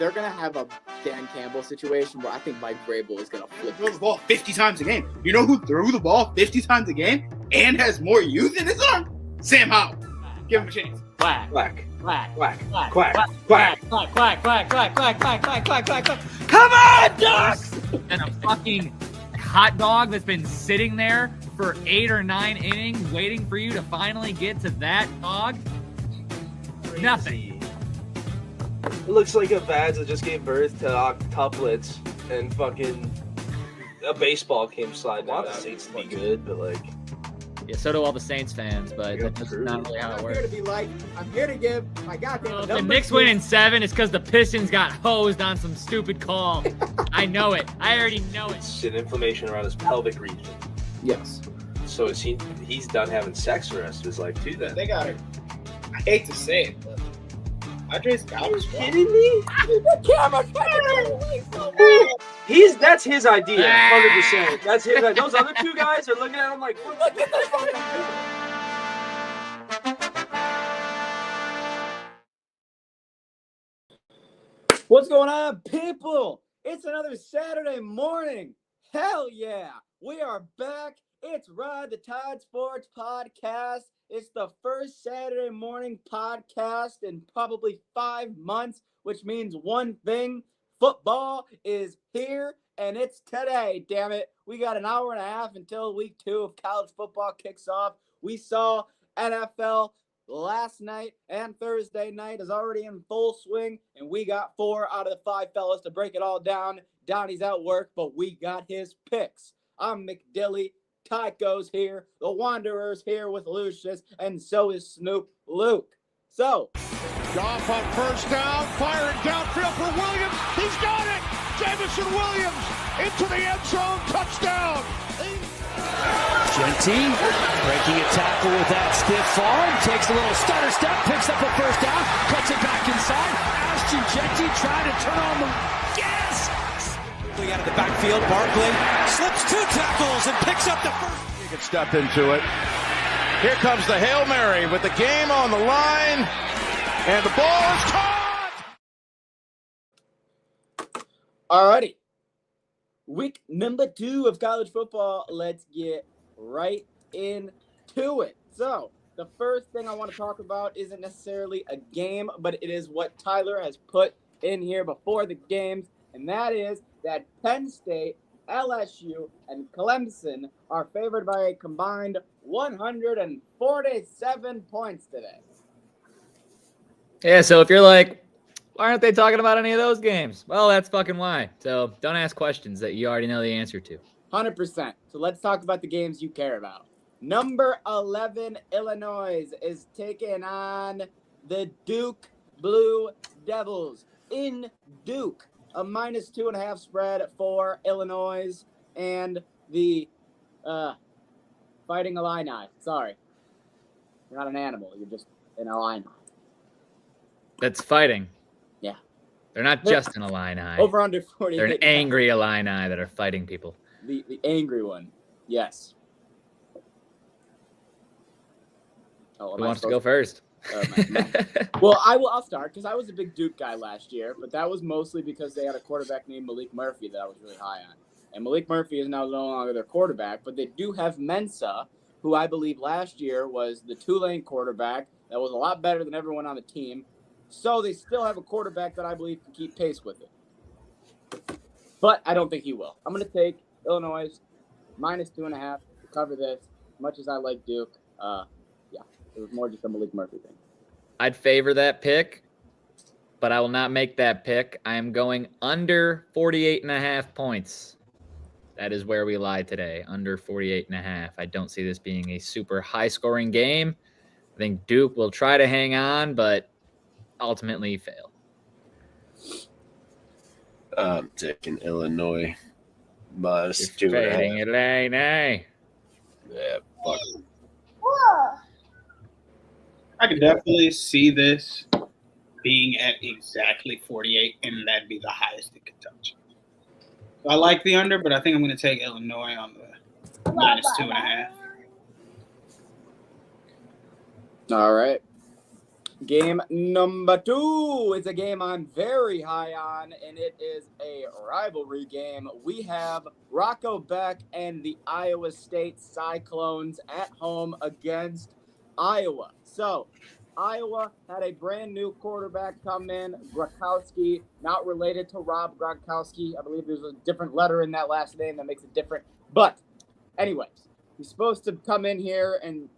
they're going to have a Dan Campbell situation where I think Mike Vrabel is going to flip. Throw the ball 50 times a game. You know who threw the ball 50 times a game and has more youth in his arm? Sam Howell. Give him a chance. Quack. Quack. Quack. Quack. Quack. Quack. Quack. Quack. Quack. Quack. Quack. Quack. Quack. Quack. Quack. Quack. Quack. Quack. Come on, Ducks! And a fucking hot dog that's been sitting there for 8 or 9 innings waiting for you to finally get to that dog. Nothing. It looks like a vag that just gave birth to octuplets and fucking a baseball came sliding out. The Saints to be good, but like. Yeah, so do all the Saints fans, but that's not really how it I'm works. here to be like, I'm here to give my goddamn Well, if the number Knicks 2. win in 7, it's because the Pistons got hosed on some stupid call. I know it. I already know it. Shit, inflammation around his pelvic region. Yes. So is he's done having sex for the rest of his life too then. They got it. I hate to say it, but Andre's got Are you kidding me? The camera fucking away so much. That's his idea, 100%. That's his idea. Those other two guys are looking at him like, look at this fucking dude. What's going on, people? It's another Saturday morning. Hell yeah. We are back. It's Ride the Tide Sports Podcast. It's the first Saturday morning podcast in probably 5 months, which means one thing. Football is here, and it's today, damn it. We got an hour and a half until week 2 of college football kicks off. We saw NFL last night, and Thursday night is already in full swing, and we got 4 out of the 5 fellas to break it all down. Donnie's at work, but we got his picks. I'm McDilly. Tycho's here. The Wanderer's here with Lucius, and so is Snoop Luke. So, Goff on first down, firing downfield for Williams. He's got it. Jamison Williams into the end zone. Touchdown. Genty breaking a tackle with that stiff arm. Takes a little stutter step, picks up a first down, cuts it back inside. Ashton Genty trying to turn on the gas. Out of the backfield, Barkley slips 2 tackles and picks up the first. You can step into it. Here comes the Hail Mary with the game on the line. And the ball is caught! alrighty. Week number 2 of college football. Let's get right into it. So, the first thing I want to talk about isn't necessarily a game, but it is what Tyler has put in here before the games, and that is that Penn State, LSU, and Clemson are favored by a combined 147 points today. Yeah, so if you're like, why aren't they talking about any of those games? Well, that's fucking why. So don't ask questions that you already know the answer to. 100%. So let's talk about the games you care about. Number 11, Illinois is taking on the Duke Blue Devils in Duke. A -2.5 spread for Illinois and the Fighting Illini. Sorry. You're not an animal. You're just an Illini. That's fighting. Yeah. They're not just an Illini. Over under 40. They're an angry Illini that are fighting people. The angry one. Yes. Oh, Who wants to go first? Well, I'll start because I was a big Duke guy last year, but that was mostly because they had a quarterback named Malik Murphy that I was really high on. And Malik Murphy is now no longer their quarterback, but they do have Mensa, who I believe last year was the Tulane quarterback that was a lot better than everyone on the team. So they still have a quarterback that I believe can keep pace with it. But I don't think he will. I'm going to take Illinois -2.5 to cover this. As much as I like Duke, it was more just a Malik Murphy thing. I'd favor that pick, but I will not make that pick. I am going under 48.5 points. That is where we lie today, under 48.5. I don't see this being a super high-scoring game. I think Duke will try to hang on, but ultimately fail. I'm taking Illinois -2.5. Fading Illini. Yeah, fuck. I can definitely see this being at exactly 48, and that'd be the highest it could touch. So I like the under, but I think I'm going to take Illinois on the -2.5. All right. Game number 2 is a game I'm very high on, and it is a rivalry game. We have Rocco Beck and the Iowa State Cyclones at home against Iowa. So, Iowa had a brand new quarterback come in, Gronkowski, not related to Rob Gronkowski. I believe there's a different letter in that last name that makes it different. But, anyways, he's supposed to come in here and,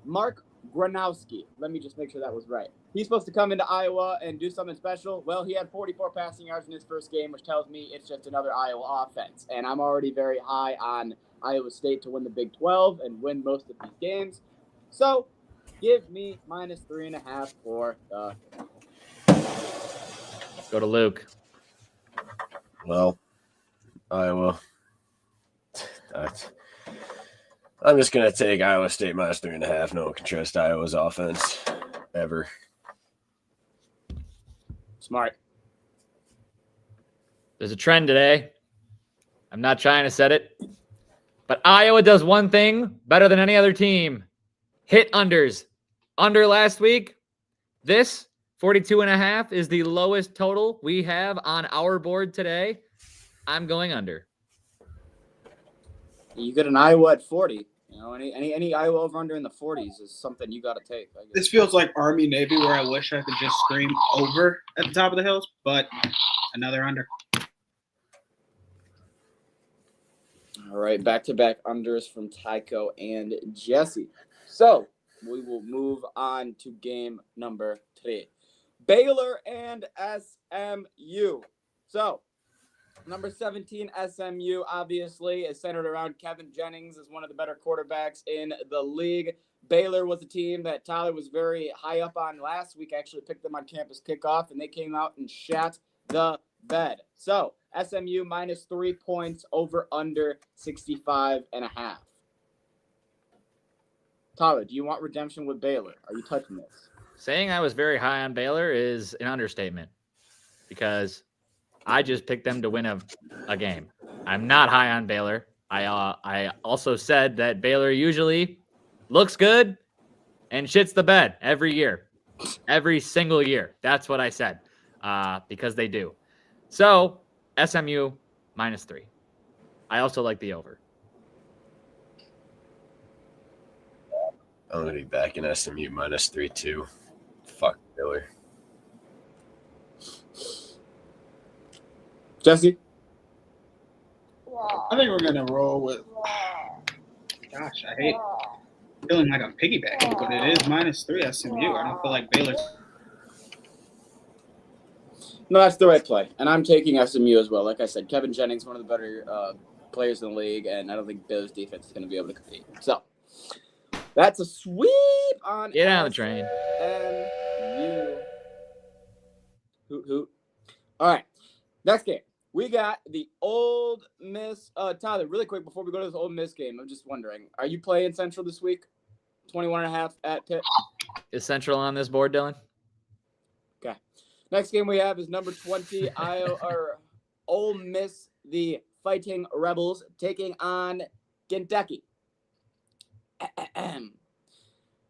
Mark Gronowski. Let me just make sure that was right. He's supposed to come into Iowa and do something special. Well, he had 44 passing yards in his first game, which tells me it's just another Iowa offense. And I'm already very high on Iowa State to win the Big 12 and win most of these games. So, give me minus 3.5 for the. Go to Luke. Well, Iowa. I'm just going to take Iowa State minus 3.5. No one can trust Iowa's offense ever. Smart. There's a trend today. I'm not trying to set it, but Iowa does one thing better than any other team. Hit unders. Under last week. This 42.5 is the lowest total we have on our board today. I'm going under. You get an Iowa at 40. Any Iowa over under in the 40s is something you got to take. I guess. This feels like Army Navy, where I wish I could just scream over at the top of the hills, but another under. All right, back-to-back unders from Tycho and Jesse. So we will move on to game number 3. Baylor and SMU. So number 17, SMU, obviously, is centered around Kevin Jennings as one of the better quarterbacks in the league. Baylor was a team that Tyler was very high up on last week. Actually picked them on campus kickoff, and they came out and shat the bed. So SMU minus 3 points over under 65.5. Tyler, do you want redemption with Baylor? Are you touching this? Saying I was very high on Baylor is an understatement because I just picked them to win a game. I'm not high on Baylor. I also said that Baylor usually looks good and shits the bed every year, every single year. That's what I said because they do. So SMU minus 3. I also like the over. I'm going to be back in SMU minus 3 too. Fuck Baylor. Jesse? I think we're going to roll with, gosh, I hate feeling like I'm piggybacking, but it is minus 3 SMU. I don't feel like Baylor's. No, that's the right play. And I'm taking SMU as well. Like I said, Kevin Jennings, one of the better players in the league, and I don't think Baylor's defense is going to be able to compete. So that's a sweep on Get on the train. SMU. Hoot. All right. Next game. We got the Ole Miss. Tyler, really quick before we go to this Ole Miss game, I'm just wondering, are you playing Central this week? 21.5 at Pitt. Is Central on this board, Dylan? Okay. Next game we have is number 20, Ole Miss, the Fighting Rebels, taking on Kentucky.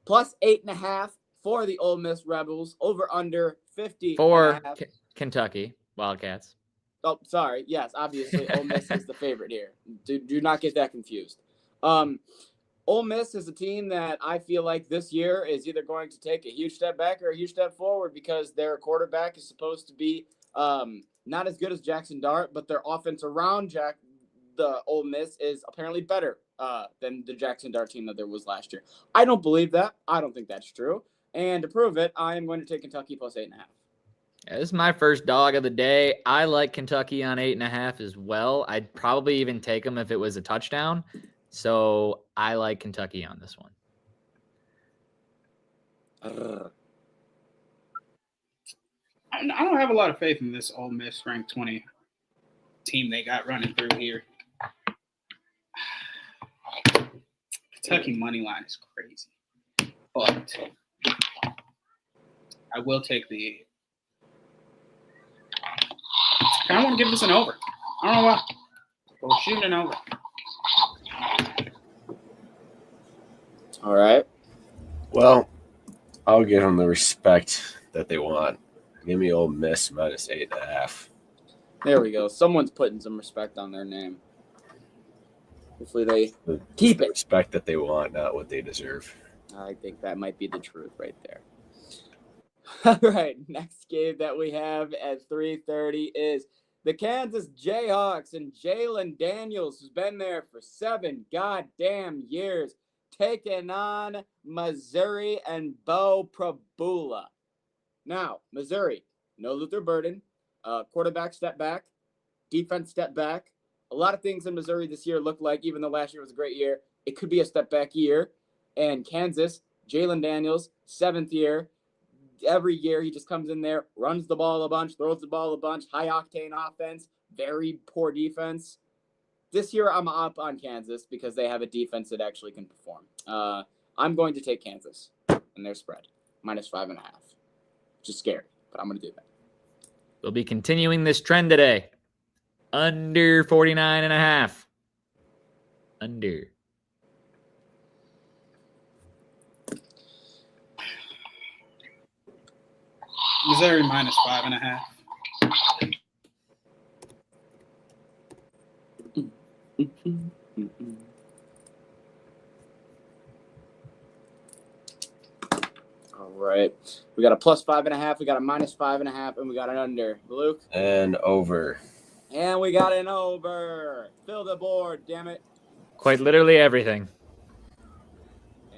Plus 8.5 for the Ole Miss Rebels. Over under 50. For Kentucky Wildcats. Oh, sorry. Yes, obviously Ole Miss is the favorite here. Do not get that confused. Ole Miss is a team that I feel like this year is either going to take a huge step back or a huge step forward because their quarterback is supposed to be not as good as Jackson Dart, but their offense around the Ole Miss is apparently better than the Jackson Dart team that there was last year. I don't believe that. I don't think that's true. And to prove it, I am going to take Kentucky plus 8.5. Yeah, this is my first dog of the day. I like Kentucky on 8.5 as well. I'd probably even take them if it was a touchdown. So I like Kentucky on this one. I don't have a lot of faith in this Ole Miss ranked 20 team they got running through here. Kentucky money line is crazy, but I will take the. I kind of want to give this an over. I don't know why. But we're shooting an over. All right. Well, I'll give them the respect that they want. Give me Ole Miss minus 8.5. There we go. Someone's putting some respect on their name. Hopefully they The keep it. respect that they want, not what they deserve. I think that might be the truth right there. All right, next game that we have at 3:30 is the Kansas Jayhawks and Jalen Daniels, who's been there for 7 goddamn years, taking on Missouri and Bo Prabula. Now, Missouri, no Luther Burden, quarterback step back, defense step back. A lot of things in Missouri this year look like, even though last year was a great year, it could be a step back year. And Kansas, Jalen Daniels, 7th year. Every year he just comes in there, runs the ball a bunch, throws the ball a bunch, high-octane offense, very poor defense. This year I'm up on Kansas because they have a defense that actually can perform. I'm going to take Kansas and their spread, minus 5.5. Which is scary, but I'm going to do that. We'll be continuing this trend today. Under 49.5. Under. Missouri minus 5.5. All right. We got a plus 5.5, we got a minus 5.5, and we got an under. Luke? And over. And we got an over. Fill the board, damn it. Quite literally everything.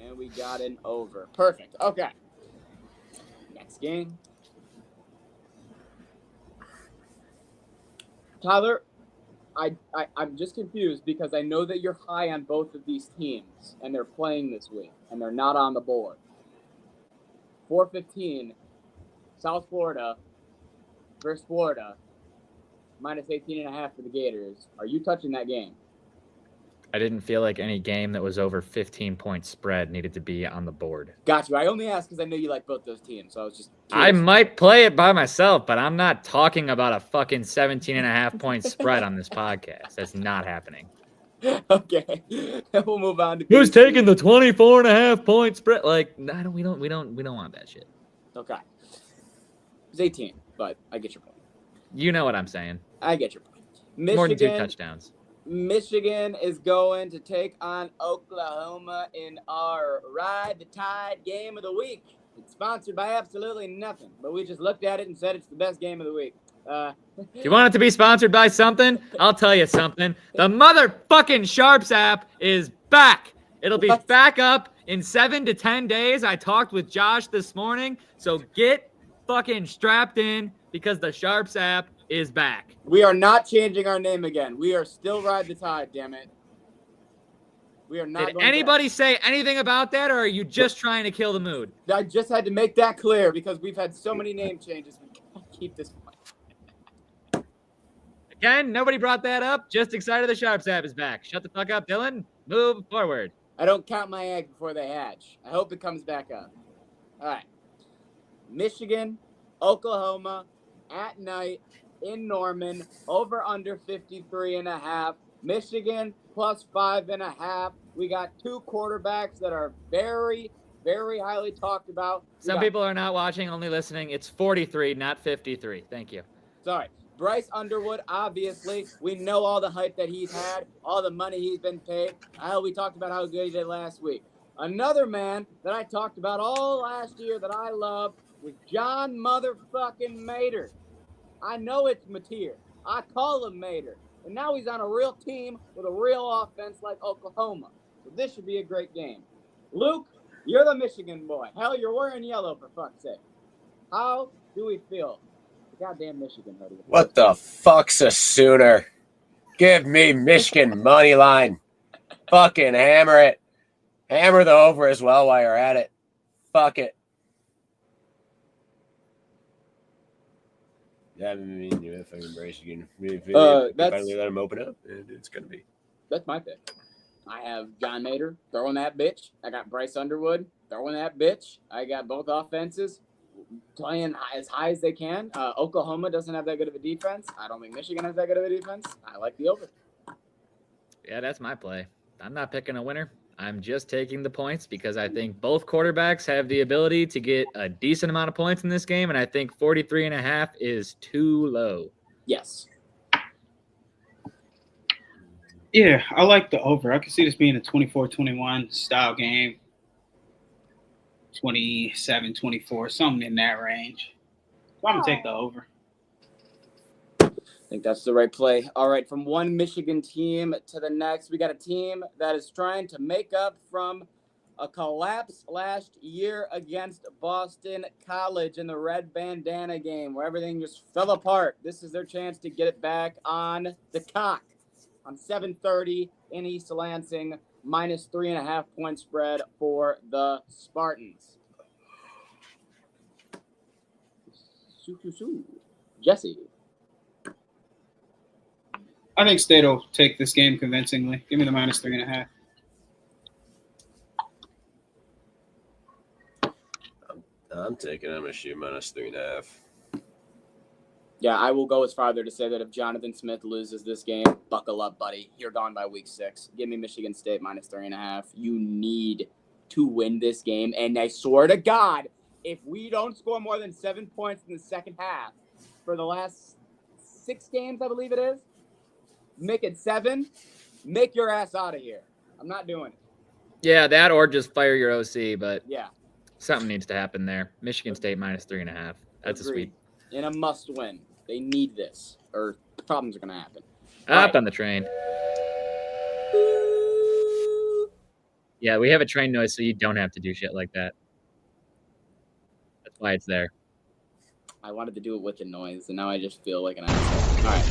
And we got an over. Perfect. Okay. Next game. Tyler, I'm just confused because I know that you're high on both of these teams, and they're playing this week, and they're not on the board. 4:15, South Florida versus Florida, minus 18.5 for the Gators. Are you touching that game? I didn't feel like any game that was over 15-point spread needed to be on the board. Got you. I only asked because I know you like both those teams, so I was just I curious. might play it by myself, but I'm not talking about a fucking 17.5-point spread on this podcast. That's not happening. Okay. We'll move on to Who's taking the 24.5-point spread? Like, we don't want that shit. Okay. It's 18, but I get your point. You know what I'm saying. I get your point. More than 2 touchdowns. Michigan is going to take on Oklahoma in our Ride the Tide game of the week. It's sponsored by absolutely nothing, but we just looked at it and said it's the best game of the week. If you want it to be sponsored by something, I'll tell you something. The motherfucking Sharps app is back. It'll be back up in 7 to 10 days. I talked with Josh this morning, so get fucking strapped in because the Sharps app is back. We are not changing our name again. We are still Ride the Tide, damn it. We are not. Did anybody say anything about that, or are you just trying to kill the mood? I just had to make that clear because we've had so many name changes. We can't keep this one. Again, nobody brought that up. Just excited the Sharps app is back. Shut the fuck up, Dylan. Move forward. I don't count my eggs before they hatch. I hope it comes back up. All right. Michigan, Oklahoma, at night in Norman, over under 53.5. Michigan plus 5.5. We got 2 quarterbacks that are very, very highly talked about. Some people are not watching, only listening. It's 43, not 53. Thank you. Sorry. Bryce Underwood, obviously. We know all the hype that he's had, all the money he's been paid. We talked about how good he did last week. Another man that I talked about all last year that I loved was John motherfucking Mater. I know it's Mateer. I call him Mater. And now he's on a real team with a real offense like Oklahoma. So this should be a great game. Luke, you're the Michigan boy. Hell, you're wearing yellow for fuck's sake. How do we feel? The goddamn Michigan hoodie. What the fuck's a Sooner? Give me Michigan money line. Fucking hammer it. Hammer the over as well while you're at it. Fuck it. Yeah, I mean, you if I embrace you can if finally let him open up, it's gonna be. That's my pick. I have John Mater throwing that bitch. I got Bryce Underwood throwing that bitch. I got both offenses playing as high as they can. Oklahoma doesn't have that good of a defense. I don't think Michigan has that good of a defense. I like the over. Yeah, that's my play. I'm not picking a winner. I'm just taking the points because I think both quarterbacks have the ability to get a decent amount of points in this game, and I think 43.5 is too low. Yes. Yeah, I like the over. I can see this being a 24-21 style game. 27-24, something in that range. So I'm going to take the over. I think that's the right play. All right, from one Michigan team to the next, we got a team that is trying to make up from a collapse last year against Boston College in the red bandana game where everything just fell apart. This is their chance to get it back on the cock on 7:30 in East Lansing, minus 3.5 point spread for the Spartans. Jesse. I think State will take this game convincingly. Give me the minus 3.5. I'm taking MSU minus 3.5. Yeah, I will go as farther to say that if Jonathan Smith loses this game, buckle up, buddy. You're gone by week 6. Give me Michigan State minus 3.5. You need to win this game. And I swear to God, if we don't score more than 7 points in the second half for the last 6 games, I believe it is, make it 7, make your ass out of here. I'm not doing it. Yeah, that or just fire your OC, but Yeah. something needs to happen there. Michigan State minus 3.5. That's Agreed. a sweep. And a must win. They need this, or problems are going to happen. Up on the train. Yeah, we have a train noise, so you don't have to do shit like that. That's why it's there. I wanted to do it with the noise, and now I just feel like an asshole. All right.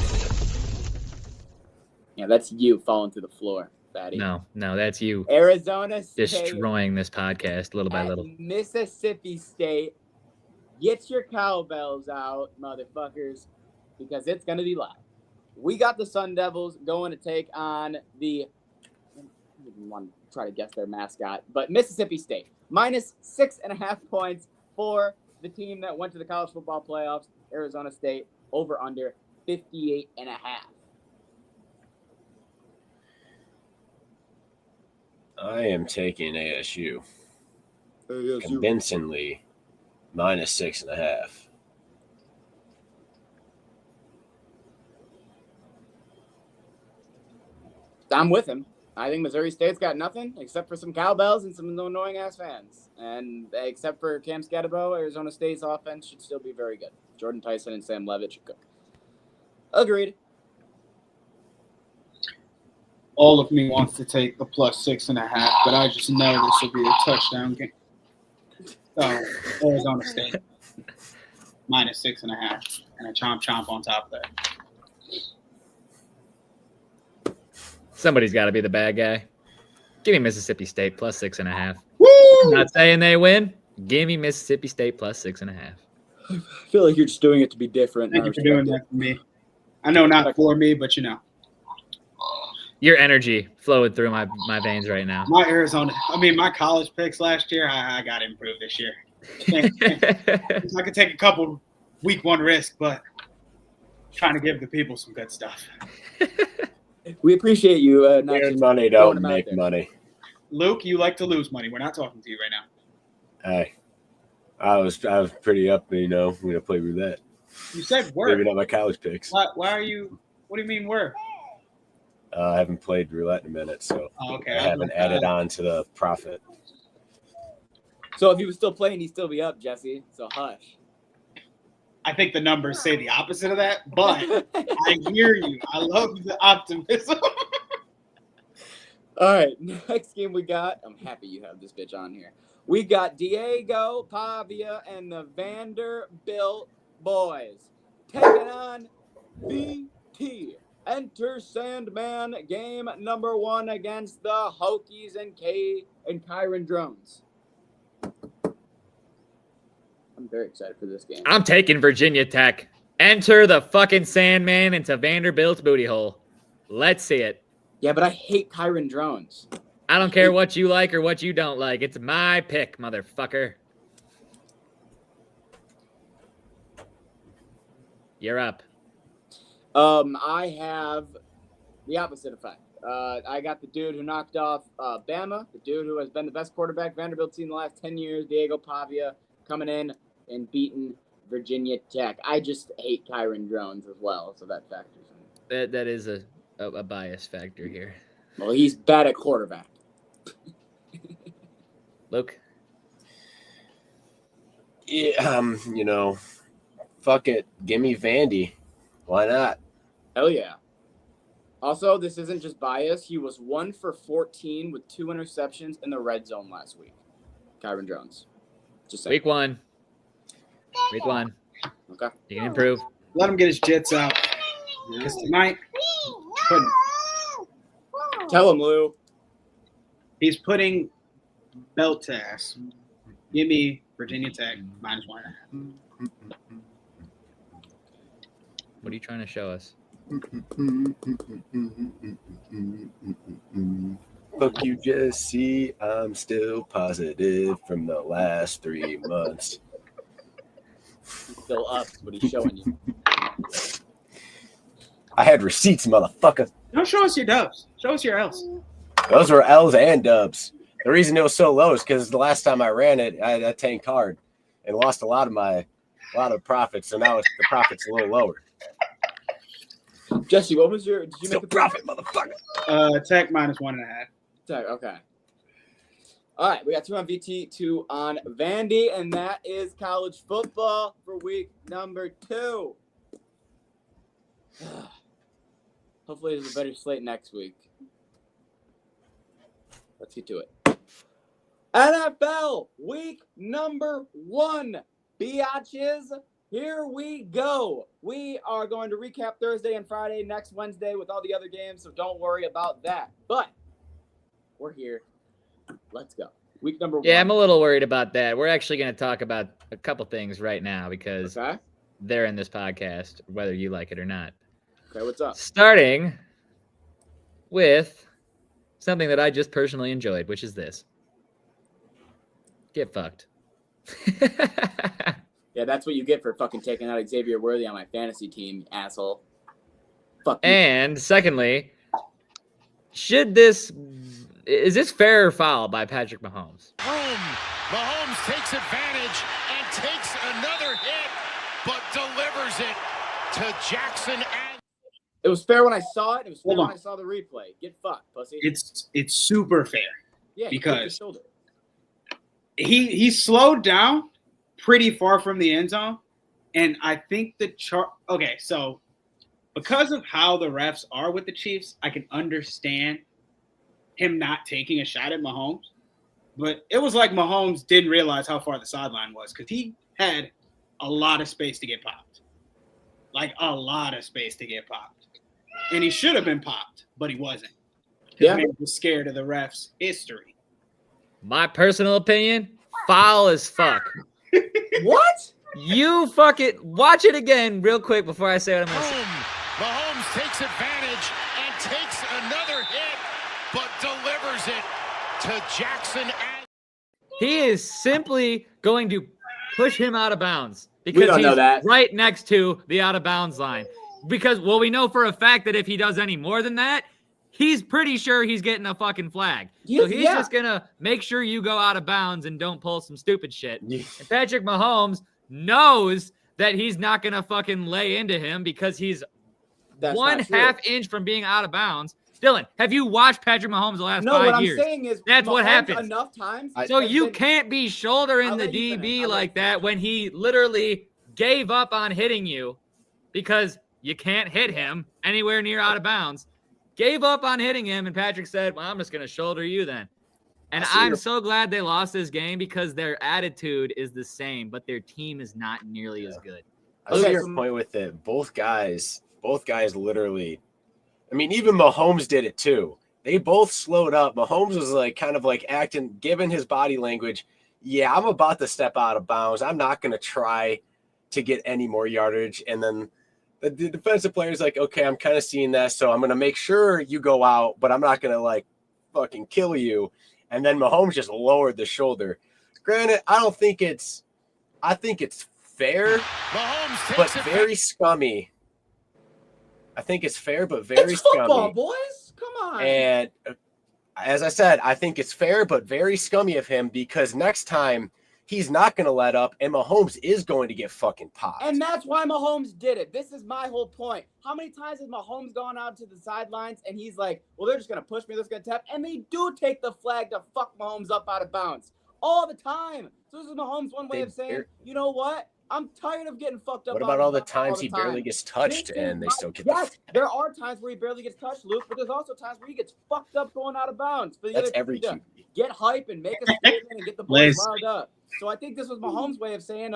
Yeah, that's you falling through the floor, fatty. No, that's you. Arizona State destroying this podcast little by little. Mississippi State. Get your cowbells out, motherfuckers, because it's going to be loud. We got the Sun Devils going to take on the, I didn't want to try to guess their mascot, but Mississippi State. Minus 6.5 points for the team that went to the college football playoffs, Arizona State, over under 58.5. I am taking ASU. Convincingly, minus 6.5. I'm with him. I think Missouri State's got nothing except for some cowbells and some annoying ass fans. And except for Cam Scatterbo, Arizona State's offense should still be very good. Jordan Tyson and Sam Levitt should cook. Agreed. All of me wants to take the plus 6.5, but I just know this will be a touchdown game. So Arizona State minus 6.5, and a chomp on top of that. Somebody's got to be the bad guy. Give me Mississippi State plus 6.5. Woo! Not saying they win. Give me Mississippi State plus 6.5. I feel like you're just doing it to be different. Thank you for doing that for me. I know not for me, but you know. Your energy flowing through my veins right now. My college picks last year, I got to improve this year. I could take a couple week 1 risks, but trying to give the people some good stuff. We appreciate you. Weird money don't make money. Luke, you like to lose money. We're not talking to you right now. Hey, I was pretty up, we're gonna play roulette. You said were. Maybe not my college picks. Why are you? What do you mean were? I haven't played roulette in a minute, so okay. I haven't added on to the profit. So if he was still playing, he'd still be up, Jesse. So hush. I think the numbers say the opposite of that, but I hear you. I love the optimism. All right, next game we got. I'm happy you have this bitch on here. We got Diego Pavia and the Vanderbilt boys taking on BT. Enter Sandman game number 1 against the Hokies and Kyron Drones. I'm very excited for this game. I'm taking Virginia Tech. Enter the fucking Sandman into Vanderbilt's booty hole. Let's see it. Yeah, but I hate Kyron Drones. I don't care what you like or what you don't like. It's my pick, motherfucker. You're up. I have the opposite effect. I got the dude who knocked off Bama, the dude who has been the best quarterback Vanderbilt's seen in the last 10 years, Diego Pavia, coming in and beating Virginia Tech. I just hate Kyron Jones as well, so that factors in. That is a bias factor here. Well, he's bad at quarterback. Luke? Yeah, fuck it. Give me Vandy. Why not? Hell yeah. Also, this isn't just bias. He was 1 for 14 with 2 interceptions in the red zone last week. Kyron Jones. Just saying. Week 1. Week 1. Okay. You can improve. Let him get his jits out. Because tonight, Tell him, Lou. he's putting belt to ass. Give me Virginia Tech -1.5. What are you trying to show us? Fuck you, Jesse. I'm still positive from the last 3 months. He's still up, but he's showing you. I had receipts, motherfucker. Don't show us your dubs. Show us your L's. Those were L's and dubs. The reason it was so low is because the last time I ran it, I tanked hard and lost a lot of profits. So now the profit's a little lower. Jesse, what was your? Did you Still make a profit, motherfucker. Tech -1.5. Okay. All right, we got 2 on VT, 2 on Vandy, and that is college football for week number 2. Hopefully, there's a better slate next week. Let's get to it. NFL week number 1, biatches. Here we go. We are going to recap Thursday and Friday next Wednesday with all the other games, so don't worry about that. But we're here. Let's go. Week number 1. Yeah, I'm a little worried about that. We're actually going to talk about a couple things right now because they're in this podcast, whether you like it or not. Okay, what's up? Starting with something that I just personally enjoyed, which is this. Get fucked. Yeah, that's what you get for fucking taking out Xavier Worthy on my fantasy team, asshole. Fuck you. And secondly, is this fair or foul by Patrick Mahomes? Mahomes takes advantage and takes another hit, but delivers it to Jackson. It was fair when I saw it. It was fair Hold on. when I saw the replay. Get fucked, pussy. It's super fair. Yeah, because he shoulder. he slowed down pretty far from the end zone, and I think the chart. Okay, so because of how the refs are with the Chiefs, I can understand him not taking a shot at Mahomes, but it was like Mahomes didn't realize how far the sideline was because he had a lot of space to get popped, like a lot of space to get popped, and he should have been popped, but he wasn't. Yeah, he was scared of the refs' history. My personal opinion, foul as fuck. What? You fucking watch it again real quick before I say what I'm going to say. Mahomes takes advantage and takes another hit, but delivers it to Jackson. He is simply going to push him out of bounds We because don't know he's that. right next to the out of bounds line. Because, well, we know for a fact that if he does any more than that, he's pretty sure he's getting a fucking flag. So he's just going to make sure you go out of bounds and don't pull some stupid shit. And Patrick Mahomes knows that he's not going to fucking lay into him because he's one half inch from being out of bounds. Dylan, have you watched Patrick Mahomes the last 5 years? What I'm saying is that's Mahomes what happens. Enough times. So you can't be shouldering the DB like that when he literally gave up on hitting you because you can't hit him anywhere near out of bounds. Gave up on hitting him, and Patrick said, well, I'm just going to shoulder you then. And I'm so glad they lost this game because their attitude is the same, but their team is not nearly as good. I see your point with it. Both guys literally, I mean, even Mahomes did it too. They both slowed up. Mahomes was like kind of like acting, given his body language. Yeah, I'm about to step out of bounds. I'm not going to try to get any more yardage. And then the defensive player is like, okay, I'm kind of seeing that. So I'm going to make sure you go out, but I'm not going to like fucking kill you. And then Mahomes just lowered the shoulder. Granted, I think it's fair, but very scummy. I think it's fair, but very It's football, scummy. boys. Come on. And as I said, I think it's fair, but very scummy of him because next time he's not going to let up, and Mahomes is going to get fucking popped. And that's why Mahomes did it. This is my whole point. How many times has Mahomes gone out to the sidelines and he's like, well, they're just going to push me, they're just going to tap, and they do take the flag to fuck Mahomes up out of bounds all the time. So this is Mahomes' one way of saying, you know what? I'm tired of getting fucked up. What about all the times he barely gets touched and they still get Yes, there are times where he barely gets touched, Luke, but there's also times where he gets fucked up going out of bounds. For the That's other every team QB. to get hype and make a statement and get the boys riled up. So I think this was Mahomes' way of saying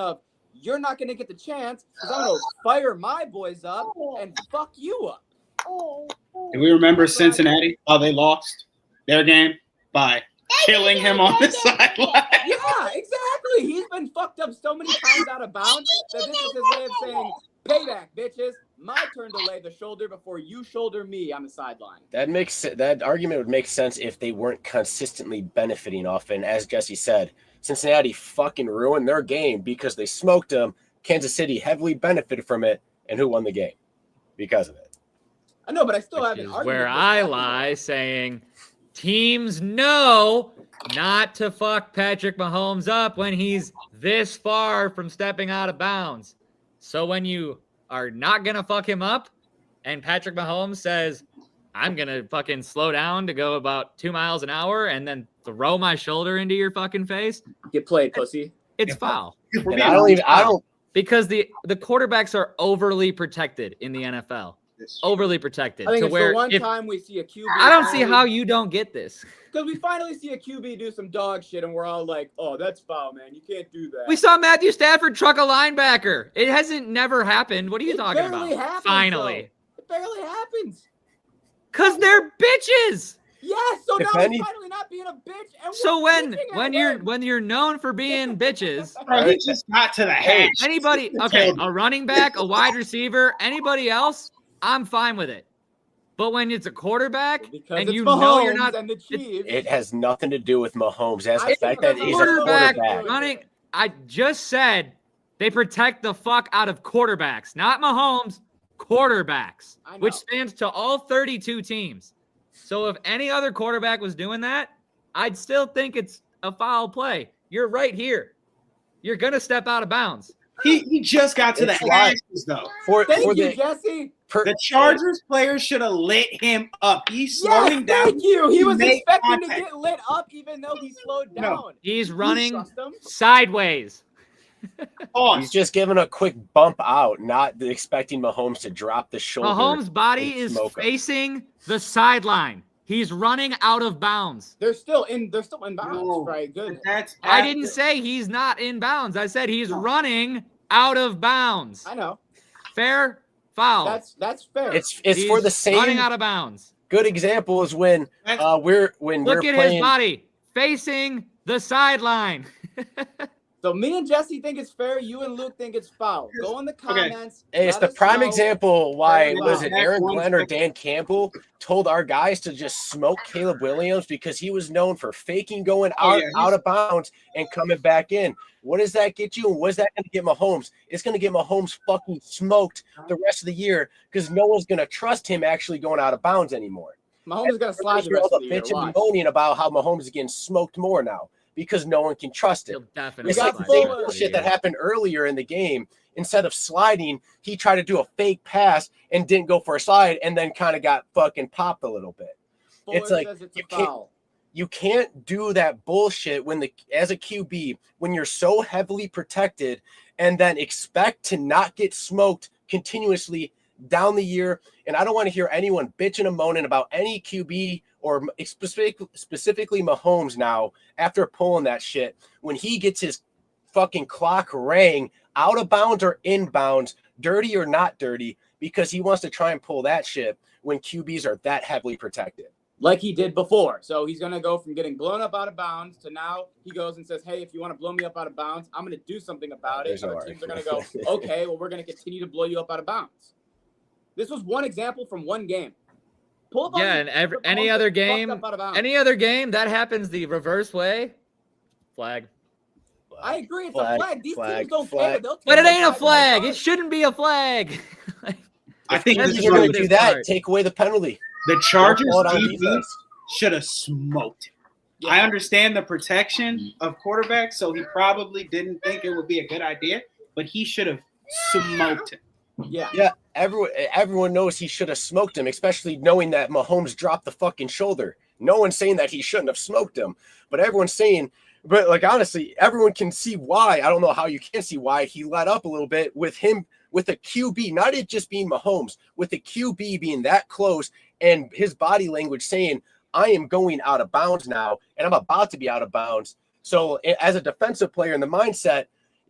you're not going to get the chance because I'm going to fire my boys up and fuck you up. Do we remember Cincinnati? How they lost their game by killing him on the sideline? Yeah, exactly. He's been fucked up so many times out of bounds that this is his way of saying, payback, bitches. My turn to lay the shoulder before you shoulder me on the sideline. That argument would make sense if they weren't consistently benefiting off. And as Jesse said, Cincinnati fucking ruined their game because they smoked them. Kansas City heavily benefited from it, and who won the game because of it? I know, but I still have an Is argument. where I lie saying teams know not to fuck Patrick Mahomes up when he's this far from stepping out of bounds. So when you are not going to fuck him up and Patrick Mahomes says, I'm going to fucking slow down to go about 2 miles an hour and then throw my shoulder into your fucking face. Get played, pussy. It's foul. And I don't Because the quarterbacks are overly protected in the NFL. Overly protected. I think to it's where the one time we see a QB. I don't see how you don't get this. Because we finally see a QB do some dog shit, and we're all like, oh, that's foul, man. You can't do that. We saw Matthew Stafford truck a linebacker. It hasn't never happened. What are you talking about? Happens, finally. Though. It barely happens. Because they're bitches. Yes, so now he's finally not being a bitch. And so when you're known for being bitches, Bro, he just got to the hash. Anybody, okay, a running back, a wide receiver, anybody else, I'm fine with it. But when it's a quarterback and you know you're not, and the Chiefs, it has nothing to do with Mahomes. It has the fact that he's a quarterback quarterback. running. I just said they protect the fuck out of quarterbacks, not Mahomes. Quarterbacks, which spans to all 32 teams. So if any other quarterback was doing that, I'd still think it's a foul play. You're right here. You're going to step out of bounds. He just got to the ashes, though. Thank you, Jesse. The Chargers players should have lit him up. He's slowing down. Thank you. He was expecting to get lit up even though he slowed down. No. He's running sideways. He's just giving a quick bump out, not expecting Mahomes to drop the shoulder. Mahomes' body is facing the sideline. He's running out of bounds. They're still in bounds. Right, good. I didn't say he's not in bounds. I said he's running out of bounds. I know. Fair, foul. That's fair. It's for the same. Running out of bounds. Good example is when we're look at playing, his body facing the sideline. So me and Jesse think it's fair. You and Luke think it's foul. Go in the comments. Hey, it's the prime example why was it Aaron Glenn or Dan Campbell told our guys to just smoke Caleb Williams because he was known for faking going out of bounds and coming back in. What does that get you? And what is that going to get Mahomes? It's going to get Mahomes fucking smoked the rest of the year because no one's going to trust him actually going out of bounds anymore. Mahomes is going to slide the rest of the year. Bitch and moaning about how Mahomes is getting smoked more now. Because no one can trust it. It's like the same bullshit that happened earlier in the game. Instead of sliding, he tried to do a fake pass and didn't go for a slide and then kind of got fucking popped a little bit. It's like you can't do that bullshit as a QB when you're so heavily protected and then expect to not get smoked continuously down the year. And I don't want to hear anyone bitching and moaning about any QB or specifically Mahomes now after pulling that shit when he gets his fucking clock rang out of bounds or inbounds, dirty or not dirty, because he wants to try and pull that shit when QBs are that heavily protected. Like he did before. So he's going to go from getting blown up out of bounds to now he goes and says, hey, if you want to blow me up out of bounds, I'm going to do something about it. Other teams are going to go, okay, well, we're going to continue to blow you up out of bounds. This was one example from one game. And any other game that happens the reverse way, flag. I agree, it's a flag. These teams don't care. But it ain't a flag. It shouldn't be a flag. I think If this is you're going what to do his that, part. take away the penalty. the Chargers Don't call it on DB defense. should have smoked him. I understand the protection of quarterbacks, so he probably didn't think it would be a good idea, but he should have smoked him. Yeah, everyone knows he should have smoked him, especially knowing that Mahomes dropped the fucking shoulder. No one's saying that he shouldn't have smoked him, but everyone's saying, but like honestly, everyone can see why. I don't know how you can't see why he let up a little bit with him, with a QB, not it just being Mahomes, with the QB being that close and his body language saying, I am going out of bounds now, and I'm about to be out of bounds. So as a defensive player in the mindset,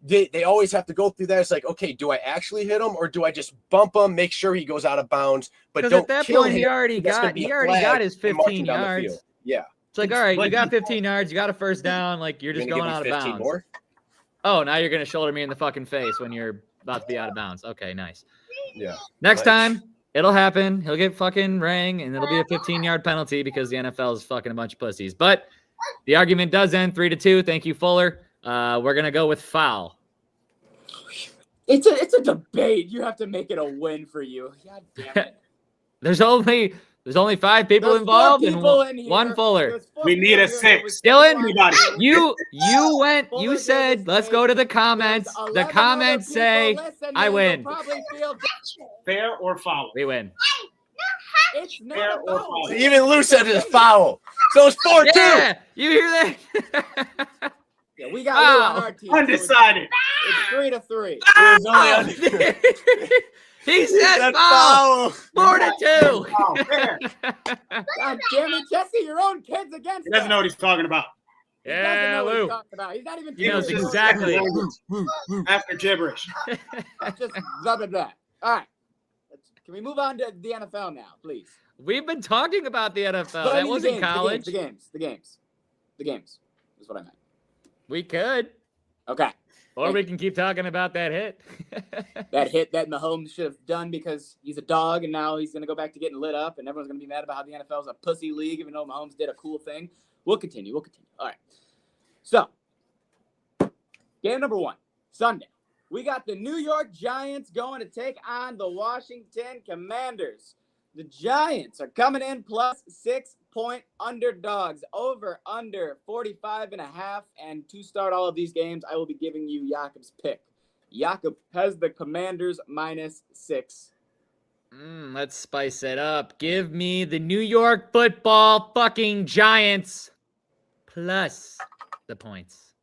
they always have to go through that. It's like, okay, do I actually hit him or do I just bump him, make sure he goes out of bounds, but Because don't at that kill point, him? he already That's gonna got be a his flag and 15 marching down the field. yards. Yeah. It's like, all right, But you got he- 15 yards, you got a first down, like you're just You're going gonna out give of me 15 bounds. more? Oh, now you're gonna shoulder me in the fucking face when you're about to be out of bounds. Okay, nice. Yeah. Next Like- time, it'll happen. He'll get fucking rang, and it'll be a 15-yard penalty because the NFL is fucking a bunch of pussies. But the argument does end 3-2. Thank you, Fuller. We're gonna go with foul. It's a debate. You have to make it a win for you. God damn it. There's only 5 people There's involved 4 and people in here. one Fuller. There's 4 We people need a in here. 6. Dylan, Anybody? You went. Fuller You did said, his let's thing. go to the There's comments. 11 The other comments people say listening. I They'll win. probably feel Fair or foul? We win. it's Fair not or about foul? Even Lou said it's a foul. So it's 4-2. Yeah, you hear that? Yeah, we got Lou on Wow. our team. So Undecided. it's 3-3. It was only He said that foul. foul. 4-2. Oh, fair. God damn it, Jesse, your own kid's against He doesn't know what he's talking about. He doesn't Yeah, know what he's Lou. talking about. He's not even He knows doing it. exactly. After gibberish. Just blah, blah, blah. All right. Can we move on to the NFL now, please? We've been talking about the NFL. But I That mean wasn't the games, college. The games is what I meant. We could. Okay. Or we can keep talking about that hit. That hit that Mahomes should have done because he's a dog and now he's going to go back to getting lit up and everyone's going to be mad about how the NFL is a pussy league even though Mahomes did a cool thing. We'll continue. All right. So, game number 1, Sunday. We got the New York Giants going to take on the Washington Commanders. The Giants are coming in plus 6-point underdogs, over under 45.5. And to start all of these games, I will be giving you Jakob's pick. Jakob has the Commanders -6. Let's spice it up. Give me the New York Football fucking Giants plus the points.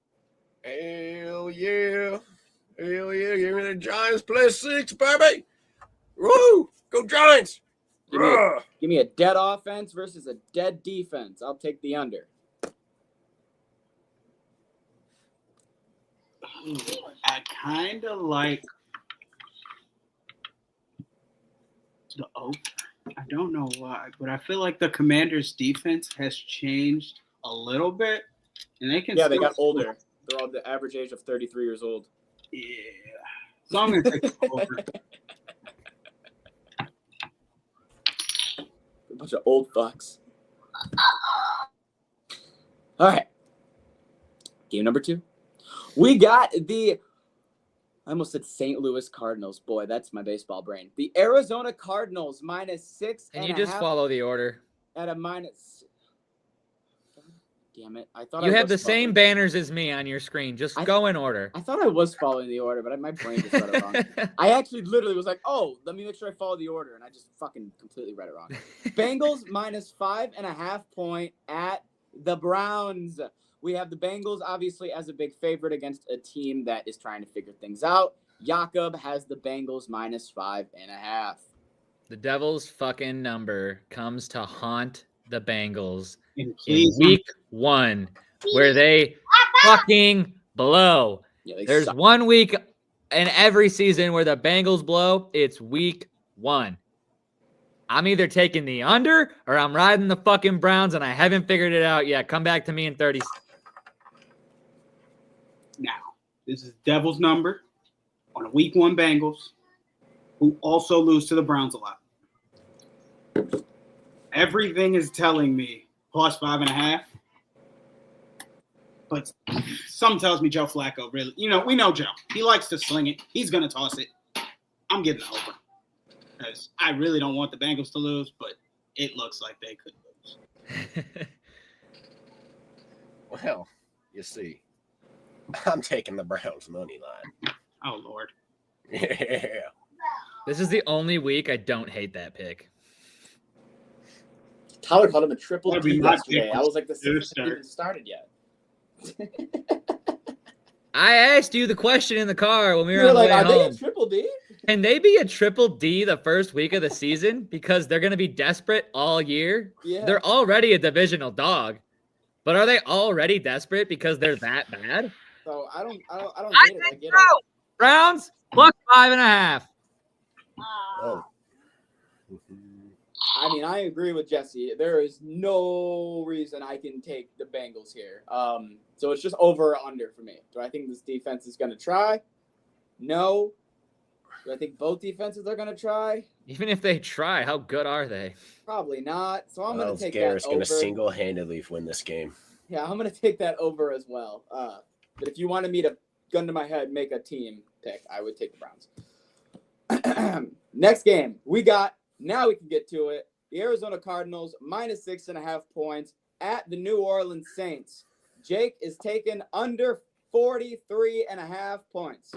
Hell yeah. Hell yeah. Give me the Giants +6, baby. Woo! Go Giants. Give me a dead offense versus a dead defense. I'll take the under. I kind of like the over. I don't know why, but I feel like the Commanders' defense has changed a little bit, and they can. Yeah, they still got older. They're all the average age of 33 years old. Yeah, so I'm gonna take the over. A bunch of old fucks. All right. Game number 2. We got I almost said St. Louis Cardinals. Boy, that's my baseball brain. The Arizona Cardinals -6. And you just follow the order. At a minus. God damn it. I thought You I have the was same following- banners as me on your screen. Just go in order. I thought I was following the order, but my brain just read it wrong. I actually literally was like, oh, let me make sure I follow the order. And I just fucking completely read it wrong. Bengals -5.5 point at the Browns. We have the Bengals, obviously, as a big favorite against a team that is trying to figure things out. Jakob has the Bengals -5.5. The devil's fucking number comes to haunt the Bengals And in please, week 1 where they fucking blow. Yeah, they There's suck. 1 week in every season where the Bengals blow. It's week 1. I'm either taking the under or I'm riding the fucking Browns, and I haven't figured it out yet. Come back to me in 30 seconds. now this is Devil's number on a week 1 Bengals, who also lose to the Browns a lot. Everything is telling me +5.5. But some tells me Joe Flacco really, we know Joe. He likes to sling it. He's going to toss it. I'm getting over. because I really don't want the Bengals to lose, but it looks like they could lose. Well, you see, I'm taking the Browns money line. Oh, Lord. Yeah. This is the only week I don't hate that pick. Tyler called him a triple That'd D be my yesterday. pick. I was like, the season Booster. hasn't even started yet. I asked you the question in the car when we were You were on the like, way are they home. a triple D? Can they be a triple D the first week of the season because they're going to be desperate all year? Yeah. They're already a divisional dog, but are they already desperate because they're that bad? So I don't get it. I get it. Browns plus 5.5. Oh. I mean, I agree with Jesse. There is no reason I can take the Bengals here. So it's just over or under for me. Do I think this defense is going to try? No. Do I think both defenses are going to try? Even if they try, how good are they? Probably not. So I'm going Miles to take Garrett's that going over. to single-handedly win this game. Yeah, I'm going to take that over as well. But if you wanted me to, gun to my head, make a team pick, I would take the Browns. Next game, now we can get to it. The Arizona Cardinals minus 6.5 points at the New Orleans Saints. Jake is taking under 43.5 points.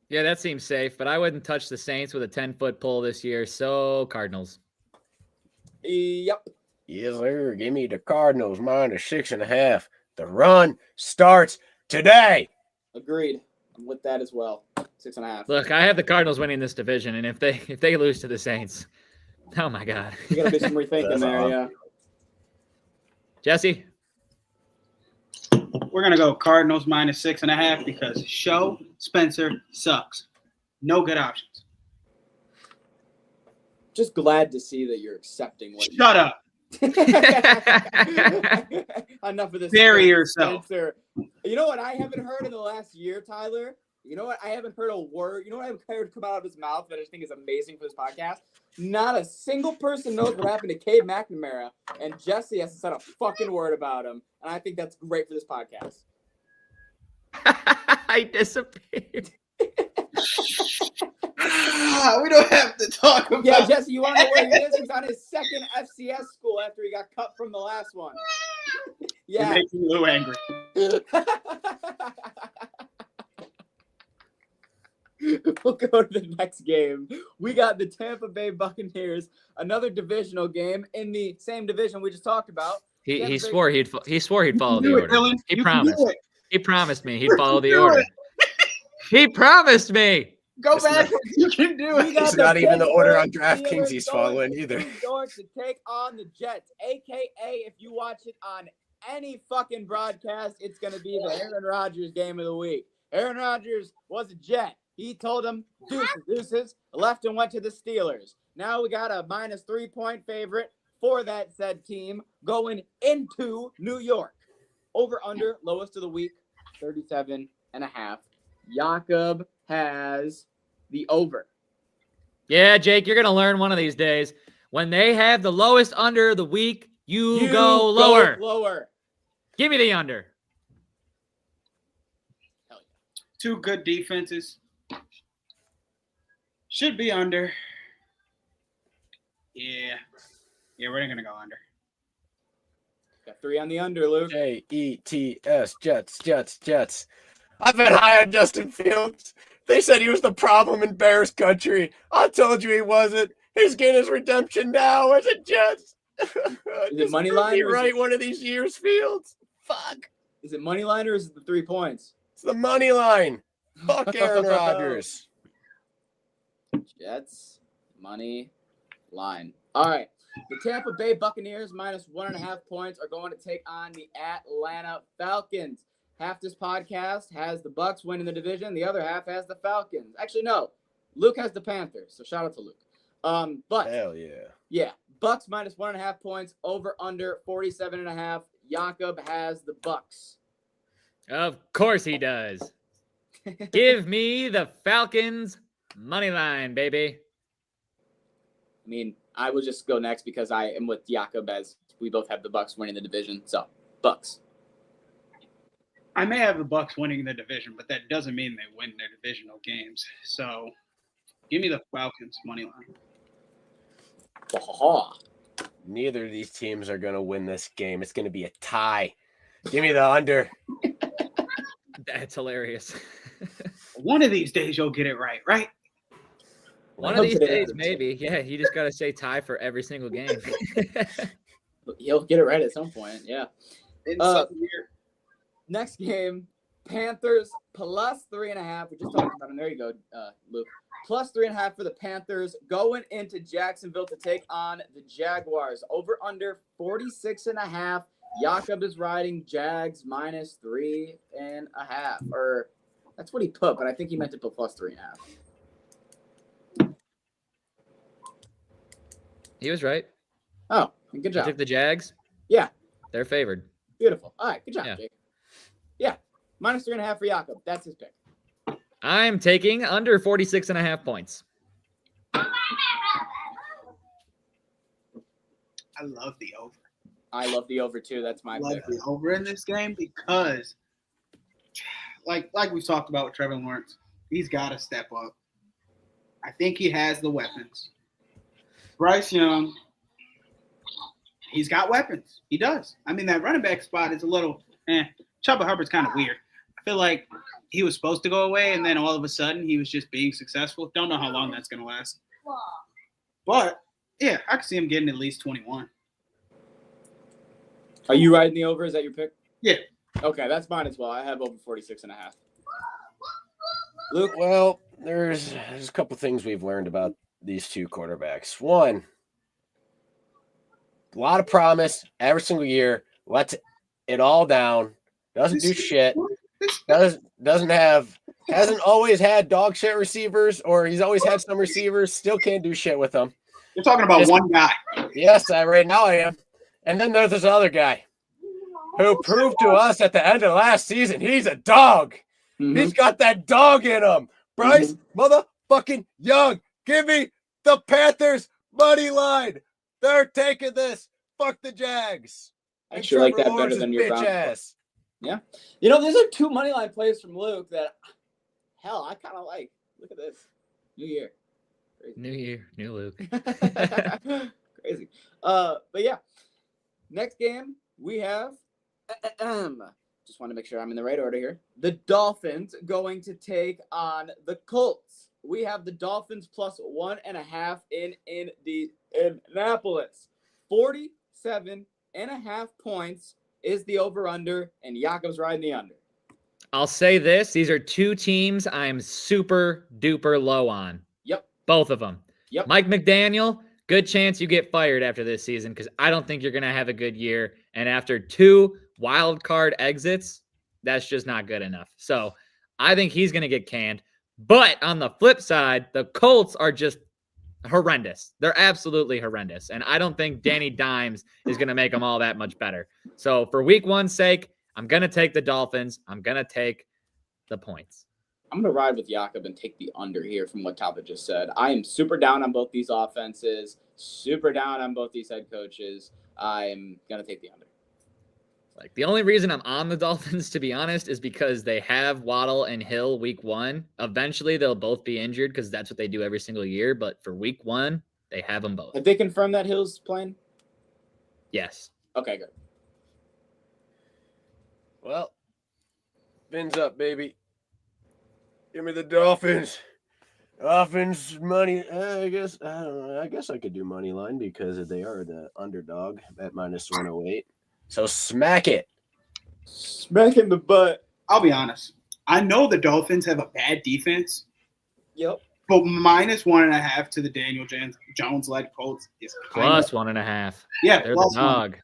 Yeah, that seems safe, but I wouldn't touch the Saints with a 10-foot pole this year. So Cardinals. Yep. Yes, sir. Give me the Cardinals minus 6.5. The run starts today. Agreed. I'm with that as well. 6.5. Look, I have the Cardinals winning this division, and if they lose to the Saints, oh my God. You gotta do some rethinking there, yeah. Jesse? We're going to go Cardinals minus 6.5 because Show Spencer sucks. No good options. Just glad to see that you're accepting what Shut up. Enough of this. Bury yourself. Spencer. You know what I haven't heard in the last year, Tyler? You know what? I haven't heard a word. You know what I haven't heard come out of his mouth that I just think is amazing for this podcast? Not a single person knows what happened to Cade McNamara, and Jesse hasn't said a fucking word about him. And I think that's great for this podcast. I disappeared. We don't have to talk about Yeah, Jesse, you want to know where he is? He's on his second FCS school after he got cut from the last one. You're Yeah. making Lou angry. We'll go to the next game. We got the Tampa Bay Buccaneers, another divisional game in the same division we just talked about. He swore he'd follow the do it, order. Dylan. He You can promised. do it. He promised me he'd follow the do order. it. He promised me. Go It's back. not- You can do We it. got It's the not even the order on Pittsburgh DraftKings Steelers he's going following to either. New York to take on the Jets, aka if you watch it on any fucking broadcast, it's going to be the Aaron Rodgers game of the week. Aaron Rodgers was a Jet. He told them deuces, left and went to the Steelers. Now we got a minus 3-point favorite for that said team going into New York. Over under lowest of the week, 37.5. Jakob has the over. Yeah, Jake, you're gonna learn one of these days. When they have the lowest under of the week, you go lower. Lower. Give me the under. Hell yeah. Two good defenses. Should be under. Yeah, we're going to go under. Got 3 on the under, Luke. Jets, Jets. I've been high on Justin Fields. They said he was the problem in Bears country. I told you he wasn't. He's getting his redemption now as a Jets. Is it money line? Be right one of these years, Fields. Fuck. Is it money line or is it the 3 points? It's the money line. Fuck Aaron Rodgers. Jets, money line. All right. The Tampa Bay Buccaneers minus 1.5 points are going to take on the Atlanta Falcons. Half this podcast has the Bucs winning the division. The other half has the Falcons. Actually, no. Luke has the Panthers. So shout out to Luke. But Hell yeah. yeah, Bucs minus 1.5 points, over under 47.5. Jakob has the Bucs. Of course he does. Give me the Falcons money line, baby. I mean, I will just go next because I am with Jakob as we both have the Bucs winning the division. So, Bucs. I may have the Bucs winning the division, but that doesn't mean they win their divisional games. So Give me the Falcons money line. Neither of these teams are going to win this game. It's going to be a tie. Give me the under. That's hilarious. One of these days you'll get it right, right? One of these days, maybe. Yeah, you just got to say tie for every single game. He'll get it right at some point. Yeah. In some year. Next game, Panthers plus 3.5. We just talked about them. There you go, Luke. Plus 3.5 for the Panthers going into Jacksonville to take on the Jaguars. Over under 46.5. Jakob is riding Jags minus 3.5. Or that's what he put, but I think he meant to put plus 3.5. He was right. Oh, good job. You took the Jags? Yeah. They're favored. Beautiful. All right, good job, Yeah. Jake. Yeah, minus 3.5 for Jakob. That's his pick. I'm taking under 46.5 points. I love the over. I love the over too. That's my I love pick. the over in this game because, like we talked about with Trevor Lawrence, he's got to step up. I think he has the weapons. Bryce Young, he's got weapons. He does. I mean, that running back spot is a little Chuba Hubbard's kind of weird. I feel like he was supposed to go away, and then all of a sudden he was just being successful. Don't know how long that's going to last. But, yeah, I can see him getting at least 21. Are you riding the over? Is that your pick? Yeah. Okay, that's mine as well. I have over 46.5. Luke? Well, there's a couple things we've learned about these two quarterbacks. One, a lot of promise every single year. Lets it all down. Doesn't do shit. Hasn't always had dog shit receivers, or he's always had some receivers. Still can't do shit with them. You're talking about one guy. Yes, right now I am. And then there's this other guy who proved to us at the end of last season he's a dog. Mm-hmm. He's got that dog in him. Bryce motherfucking Young. Give me the Panthers money line. They're taking this. Fuck the Jags. I actually like that better than your Browns. ass. Yeah. You know, these are two money line plays from Luke that, hell, I kind of like. Look at this. New year. Crazy. New year, new Luke. Crazy. But yeah. Next game, we have just want to make sure I'm in the right order here. The Dolphins going to take on the Colts. We have the Dolphins plus 1.5 in Indianapolis. 47.5 points is the over-under, and Jakob's riding the under. I'll say this. These are two teams I'm super duper low on. Yep. Both of them. Yep. Mike McDaniel, good chance you get fired after this season because I don't think you're going to have a good year. And after 2 wild card exits, that's just not good enough. So I think he's going to get canned. But on the flip side, the Colts are just horrendous. They're absolutely horrendous. And I don't think Danny Dimes is going to make them all that much better. So for week 1's sake, I'm going to take the Dolphins. I'm going to take the points. I'm going to ride with Jakob and take the under here from what Talbot just said. I am super down on both these offenses, super down on both these head coaches. I'm going to take the under. Like the only reason I'm on the Dolphins, to be honest, is because they have Waddle and Hill week 1. Eventually, they'll both be injured because that's what they do every single year. But for week 1, they have them both. Have they confirmed that Hill's playing? Yes. Okay, good. Well, fins up, baby. Give me the Dolphins. Dolphins money. I guess I could do money line because they are the underdog at minus 108. So smack it. Smack in the butt. I'll be honest. I know the Dolphins have a bad defense. Yep. But minus 1.5 to the Daniel Jones-led Colts is Plus 1.5. Yeah, they're plus the dog.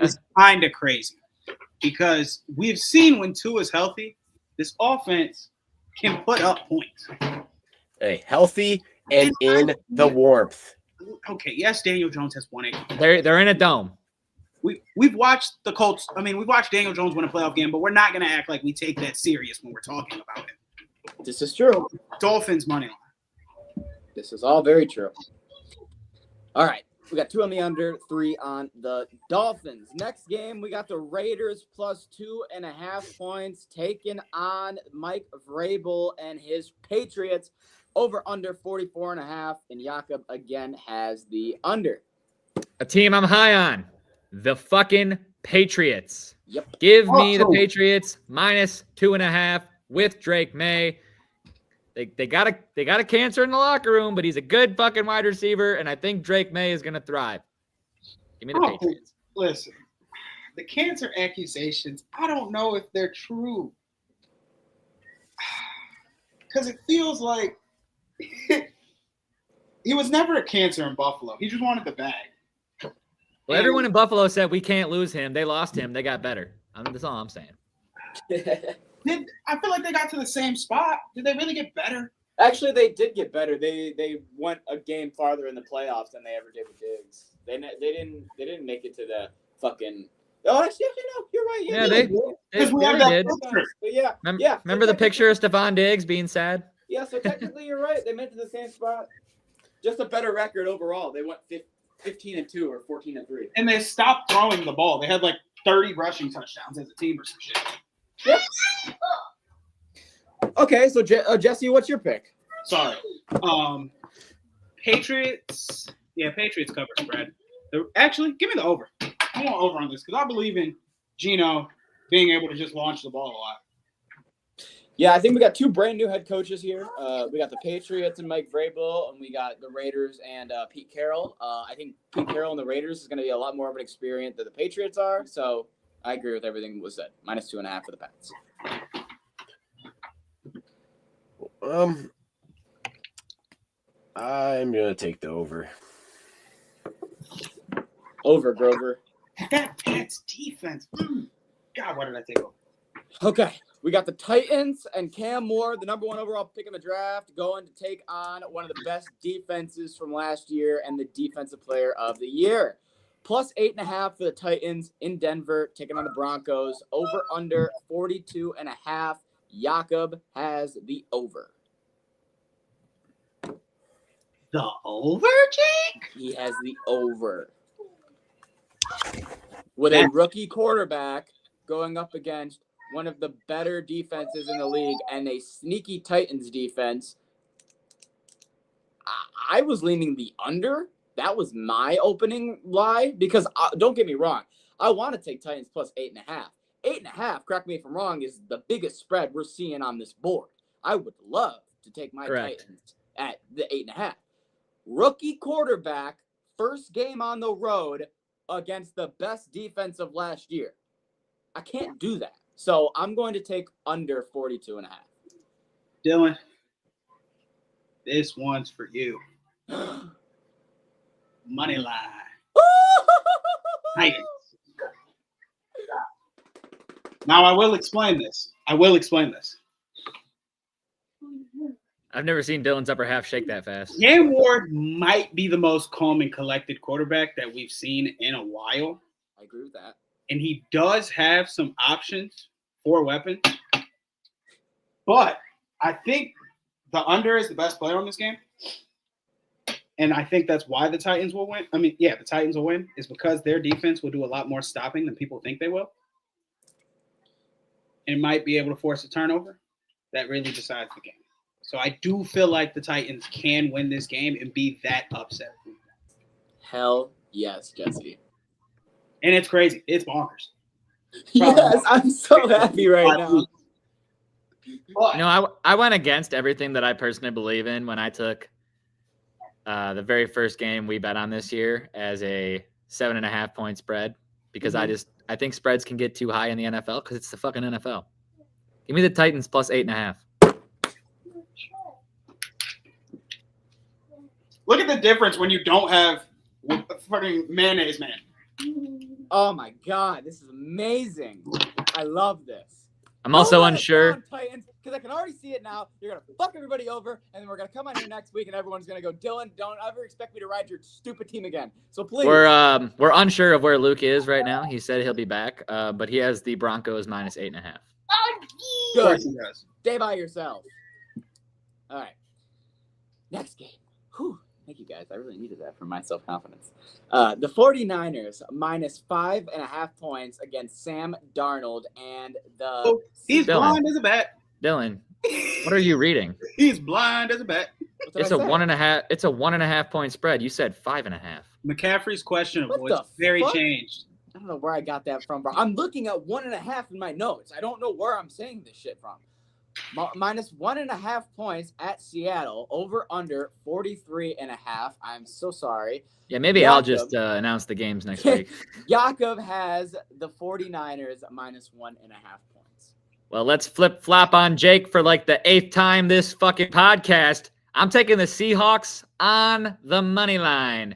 It's kind of crazy because we've seen when Tua is healthy, this offense can put up points. Hey, healthy and in the warmth. Okay, yes, Daniel Jones has 180. They're in a dome. We've watched the Colts. I mean, we've watched Daniel Jones win a playoff game, but we're not going to act like we take that serious when we're talking about it. This is true. Dolphins money line. This is all very true. All right. We got 2 on the under, 3 on the Dolphins. Next game, we got the Raiders plus 2.5 points taking on Mike Vrabel and his Patriots. Over under 44.5, and Jakob again has the under. A team I'm high on, the fucking Patriots. Yep. Give me the Patriots -2.5 with Drake May. They got a cancer in the locker room, but he's a good fucking wide receiver, and I think Drake May is gonna thrive. Give me the Patriots. Listen, the cancer accusations, I don't know if they're true. Because it feels like he was never a cancer in Buffalo. He just wanted the bag. Well, everyone in Buffalo said we can't lose him. They lost him. They got better. That's all I'm saying. I feel like they got to the same spot. Did they really get better? Actually, they did get better. They went a game farther in the playoffs than they ever did with Diggs. They didn't make it to the fucking. Oh, actually, no, you're right. Yeah, they did. But yeah, Remember the picture of Stephon Diggs being sad? Yeah, so technically you're right. They went to the same spot. Just a better record overall. They went 15-2 or 14-3. And they stopped throwing the ball. They had like 30 rushing touchdowns as a team or some shit. Yep. Okay, so Jesse, what's your pick? Sorry. Patriots. Yeah, Patriots cover spread. Actually, give me the over. I want over on this because I believe in Geno being able to just launch the ball a lot. Yeah, I think we got two brand new head coaches here. We got the Patriots and Mike Vrabel, and we got the Raiders and Pete Carroll. I think Pete Carroll and the Raiders is going to be a lot more of an experience than the Patriots are. So I agree with everything that was said. -2.5 for the Pats. I'm gonna take the over. Over, Grover. That Pats defense. God, why did I take over? Okay, we got the Titans and Cam Moore, the number 1 overall pick in the draft, going to take on one of the best defenses from last year and the defensive player of the year. +8.5 for the Titans in Denver, taking on the Broncos. Over under 42.5. Jakob has the over. The over, Jake? He has the over. With a rookie quarterback going up against one of the better defenses in the league and a sneaky Titans defense, I was leaning the under. That was my opening lie because don't get me wrong. I want to take Titans +8.5. 8.5, correct me if I'm wrong, is the biggest spread we're seeing on this board. I would love to take my Titans at the 8.5. Rookie quarterback, first game on the road against the best defense of last year. I can't do that. So I'm going to take under 42.5. Dylan, this one's for you. Money line. Titans. Now I will explain this. I've never seen Dylan's upper half shake that fast. Cam Ward might be the most calm and collected quarterback that we've seen in a while. I agree with that. And he does have some options for weapons. But I think the under is the best player on this game. And I think that's why the Titans will win. The Titans will win is because their defense will do a lot more stopping than people think they will. And might be able to force a turnover. That really decides the game. So I do feel like the Titans can win this game and be that upset. Hell yes, Jesse. And it's crazy. It's bonkers. Yes, I'm so happy right now. But, I went against everything that I personally believe in when I took the very first game we bet on this year as a 7.5 point spread because I think spreads can get too high in the NFL because it's the fucking NFL. Give me the Titans +8.5. Look at the difference when you don't have fucking mayonnaise man. Oh my God, this is amazing. I love this. I'm also unsure. Titans, because I can already see it now. You're going to fuck everybody over, and then we're going to come on here next week, and everyone's going to go, Dylan, don't ever expect me to ride your stupid team again. So please. We're unsure of where Luke is right now. He said he'll be back, but he has the Broncos -8.5. Good. Stay by yourself. All right. Next game. Whew. Thank you, guys. I really needed that for my self-confidence. The 49ers -5.5 points against Sam Darnold and the... He's blind as a bat. Dylan, What are you reading? He's blind as a bat. What did It's I a say? 1.5. It's a 1.5 point spread. You said 5.5. McCaffrey's questionable. What the It's very fuck? changed. I don't know where I got that from, bro. I'm looking at 1.5 in my notes. I don't know where I'm saying this shit from. Minus 1.5 points at Seattle. Over under 43.5. I'm so sorry. Yeah, maybe I'll just announce the games next week. Jakob has the 49ers minus 1.5 points. Well, let's flip flop on Jake for like the 8th time this fucking podcast. I'm taking the Seahawks on the money line.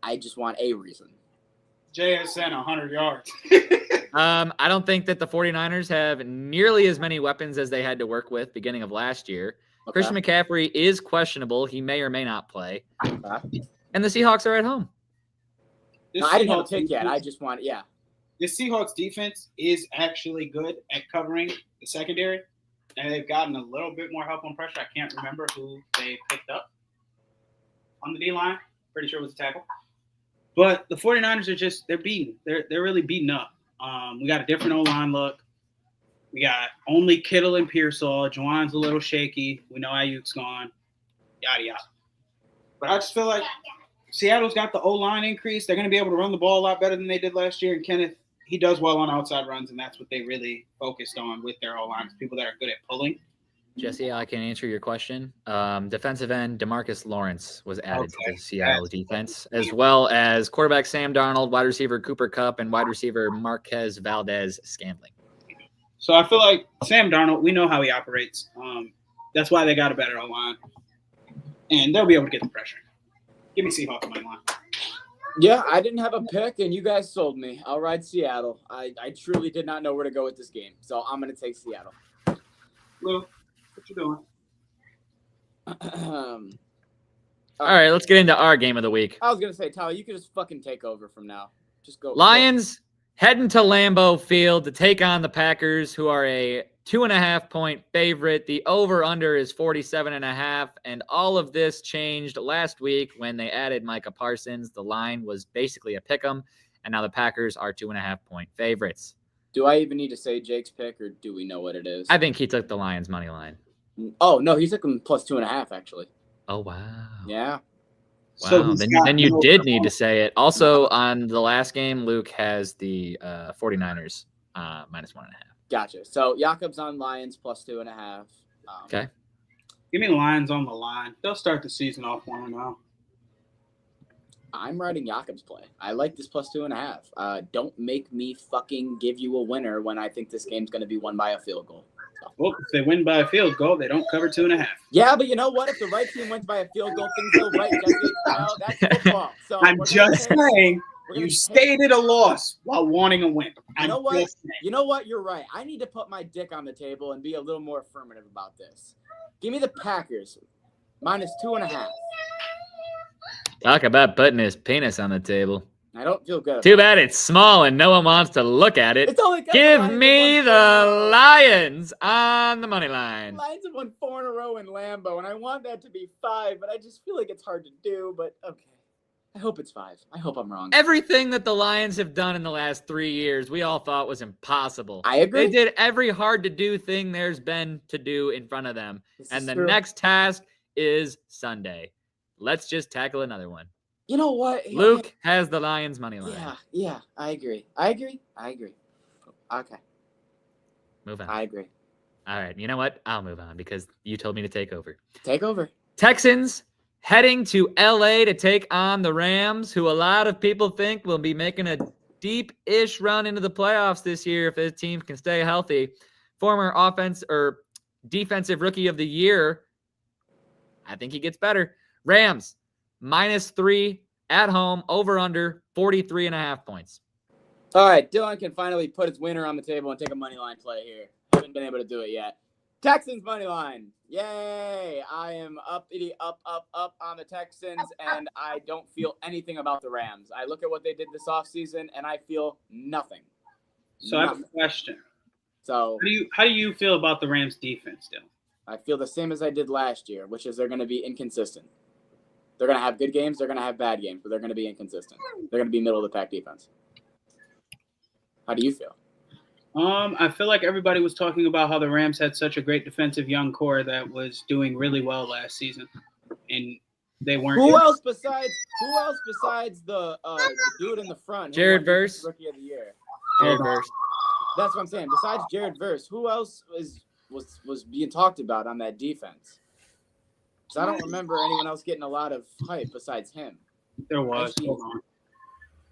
I just want a reason. JSN 100 yards. I don't think that the 49ers have nearly as many weapons as they had to work with beginning of last year. Okay. Christian McCaffrey is questionable. He may or may not play. Okay. And the Seahawks are at home. No, I didn't have a pick yet. I just want, yeah. The Seahawks defense is actually good at covering the secondary, and they've gotten a little bit more help on pressure. I can't remember who they picked up on the D-line. Pretty sure it was a tackle. But the 49ers are just – they're beaten. They're really beaten up. We got a different O-line look. We got only Kittle and Pearsall. Juwan's a little shaky. We know Ayuk's gone. Yada, yada. But I just feel like Seattle's got the O-line increase. They're going to be able to run the ball a lot better than they did last year. And Kenneth, he does well on outside runs, and that's what they really focused on with their O-line, people that are good at pulling. Jesse, I can answer your question. Defensive end DeMarcus Lawrence was added to the Seattle defense, as well as quarterback Sam Darnold, wide receiver Cooper Kupp, and wide receiver Marquez Valdez-Scantling. So I feel like Sam Darnold, we know how he operates. That's why they got a better O-line. And they'll be able to get the pressure. Give me Seahawks money line. Yeah, I didn't have a pick, and you guys sold me. I'll ride Seattle. I truly did not know where to go with this game, so I'm going to take Seattle. Lou, what you doing? All right, let's get into our game of the week. I was going to say, Tyler, you could just fucking take over from now. Just go. Lions heading to Lambeau Field to take on the Packers, who are a 2.5 point favorite. The over-under is 47.5, and all of this changed last week when they added Micah Parsons. The line was basically a pick 'em, and now the Packers are 2.5 point favorites. Do I even need to say Jake's pick, or do we know what it is? I think he took the Lions money line. Oh, no, he took him plus 2.5, actually. Oh, wow. Yeah. Wow, then you did need to say it. Also, on the last game, Luke has the 49ers minus 1.5. Gotcha. So Jakob's on Lions plus 2.5. Okay. Give me Lions on the line. They'll start the season off 1-0. I'm riding Jakob's play. I like this plus 2.5. Don't make me fucking give you a winner when I think this game's going to be won by a field goal. So. Well, if they win by a field goal, they don't cover 2.5. Yeah, but you know what? If the right team wins by a field goal, things go right, Jesse. You know, that's football. So I'm just saying you stated a loss while wanting a win. You know what? You know what? You're right. I need to put my dick on the table and be a little more affirmative about this. Give me the Packers minus 2.5. Talk about putting his penis on the table. I don't feel good. Too bad it's small and no one wants to look at it. It's only Give me the Lions on the money line. Lions have won 4 in a row in Lambeau, and I want that to be 5, but I just feel like it's hard to do. But okay, I hope it's 5. I hope I'm wrong. Everything that the Lions have done in the last 3 years, we all thought was impossible. I agree. They did every hard-to-do thing there's been to do in front of them. And the next task is Sunday. Let's just tackle another one. You know what? Luke has the Lions money line. Yeah, I agree. Okay. Move on. I agree. All right. You know what? I'll move on because you told me to take over. Take over. Texans heading to LA to take on the Rams, who a lot of people think will be making a deep-ish run into the playoffs this year if his team can stay healthy. Former defensive rookie of the year. I think he gets better. Rams -3 at home, over under 43.5 points. All right, Dylan can finally put his winner on the table and take a money line play here. Haven't been able to do it yet. Texans money line. Yay! I am up on the Texans, and I don't feel anything about the Rams. I look at what they did this offseason, and I feel nothing. So I have a question. So how do you feel about the Rams defense, Dylan? I feel the same as I did last year, which is they're going to be inconsistent. They're going to have good games. They're going to have bad games, but they're going to be inconsistent. They're going to be middle of the pack defense. How do you feel? I feel like everybody was talking about how the Rams had such a great defensive young core that was doing really well last season, and they weren't. Who else besides the dude in the front? who Jared won Defensive Verse. Rookie of the Year. Jared Hold on. Verse. That's what I'm saying. Besides Jared Verse, who else was being talked about on that defense? Because I don't remember anyone else getting a lot of hype besides him. There was. Actually, Hold on.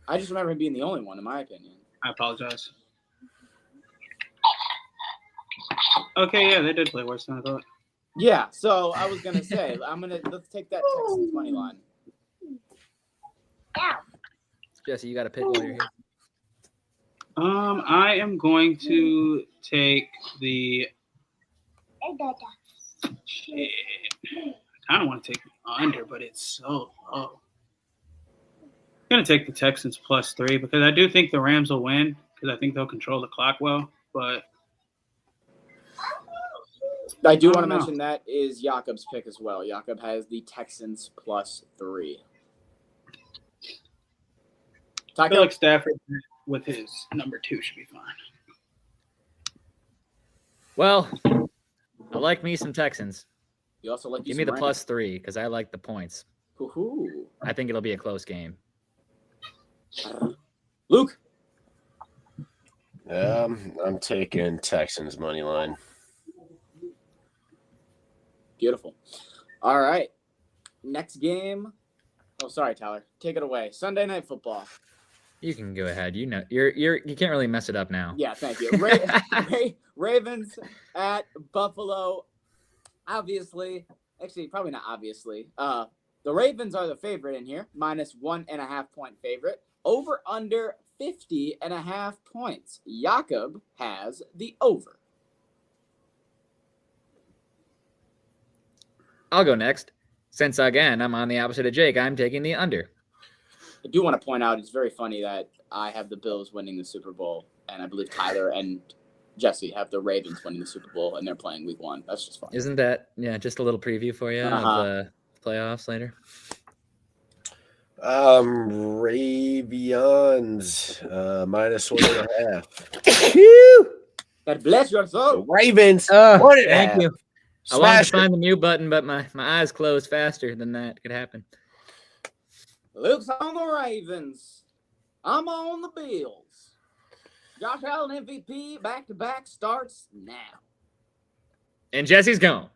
I just remember him being the only one, in my opinion. I apologize. Okay, yeah, they did play worse than I thought. Yeah, so I was gonna say let's take that Texans money line. Jesse, you got to pick while you're here. I am going to take the. Shit. I kind of want to take the under, but it's so low. I'm going to take the Texans +3 because I do think the Rams will win because I think they'll control the clock well. But I do want to mention that is Jakob's pick as well. Jakob has the Texans +3. I feel like Stafford with his number 2 should be fine. Well, I like me some Texans. You also like Give me the +3 because I like the points. Ooh. I think it'll be a close game. Luke. I'm taking Texans money line. Beautiful. All right. Next game. Oh, sorry, Tyler. Take it away. Sunday Night Football. You can go ahead. You know, you can't really mess it up now. Yeah, thank you. Ravens at Buffalo. Obviously, actually, probably not obviously. The Ravens are the favorite in here, -1.5 point favorite. Over under 50.5 points. Jakob has the over. I'll go next. Since, again, I'm on the opposite of Jake, I'm taking the under. I do want to point out it's very funny that I have the Bills winning the Super Bowl, and I believe Tyler and Jesse have the Ravens winning the Super Bowl, and they're playing Week 1. That's just fun. Isn't that, just a little preview for you of the playoffs later? Ravens -1.5. God bless your soul. Ravens. Thank you. I wanted to Smash find the mute button, but my eyes closed faster than that could happen. Luke's on the Ravens. I'm on the Bills. Josh Allen MVP back-to-back starts now. And Jesse's gone.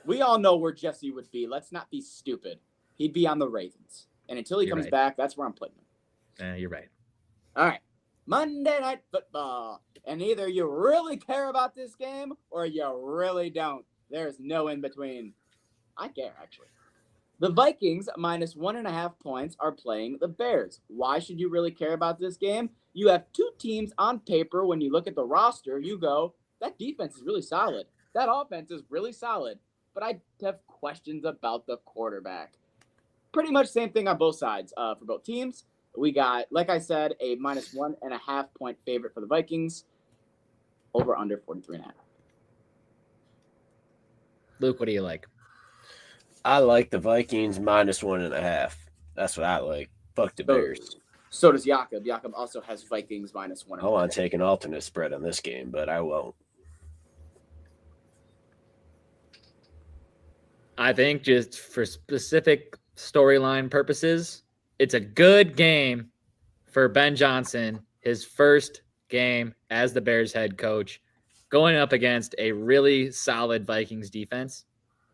We all know where Jesse would be. Let's not be stupid. He'd be on the Ravens. And until he comes back, that's where I'm putting him. You're right. All right. Monday Night Football. And either you really care about this game or you really don't. There's no in between. I care, actually. The Vikings, -1.5 points, are playing the Bears. Why should you really care about this game? You have two teams on paper. When you look at the roster, you go, that defense is really solid. That offense is really solid. But I have questions about the quarterback. Pretty much same thing on both sides for both teams. We got, like I said, a -1.5 point favorite for the Vikings. Over under 43.5. Luke, what do you like? I like the Vikings -1.5. That's what I like. Fuck the Bears. So does Jakob. Jakob also has Vikings -1. I want to take an alternate spread on this game, but I won't. I think just for specific storyline purposes, it's a good game for Ben Johnson, his first game as the Bears head coach, going up against a really solid Vikings defense.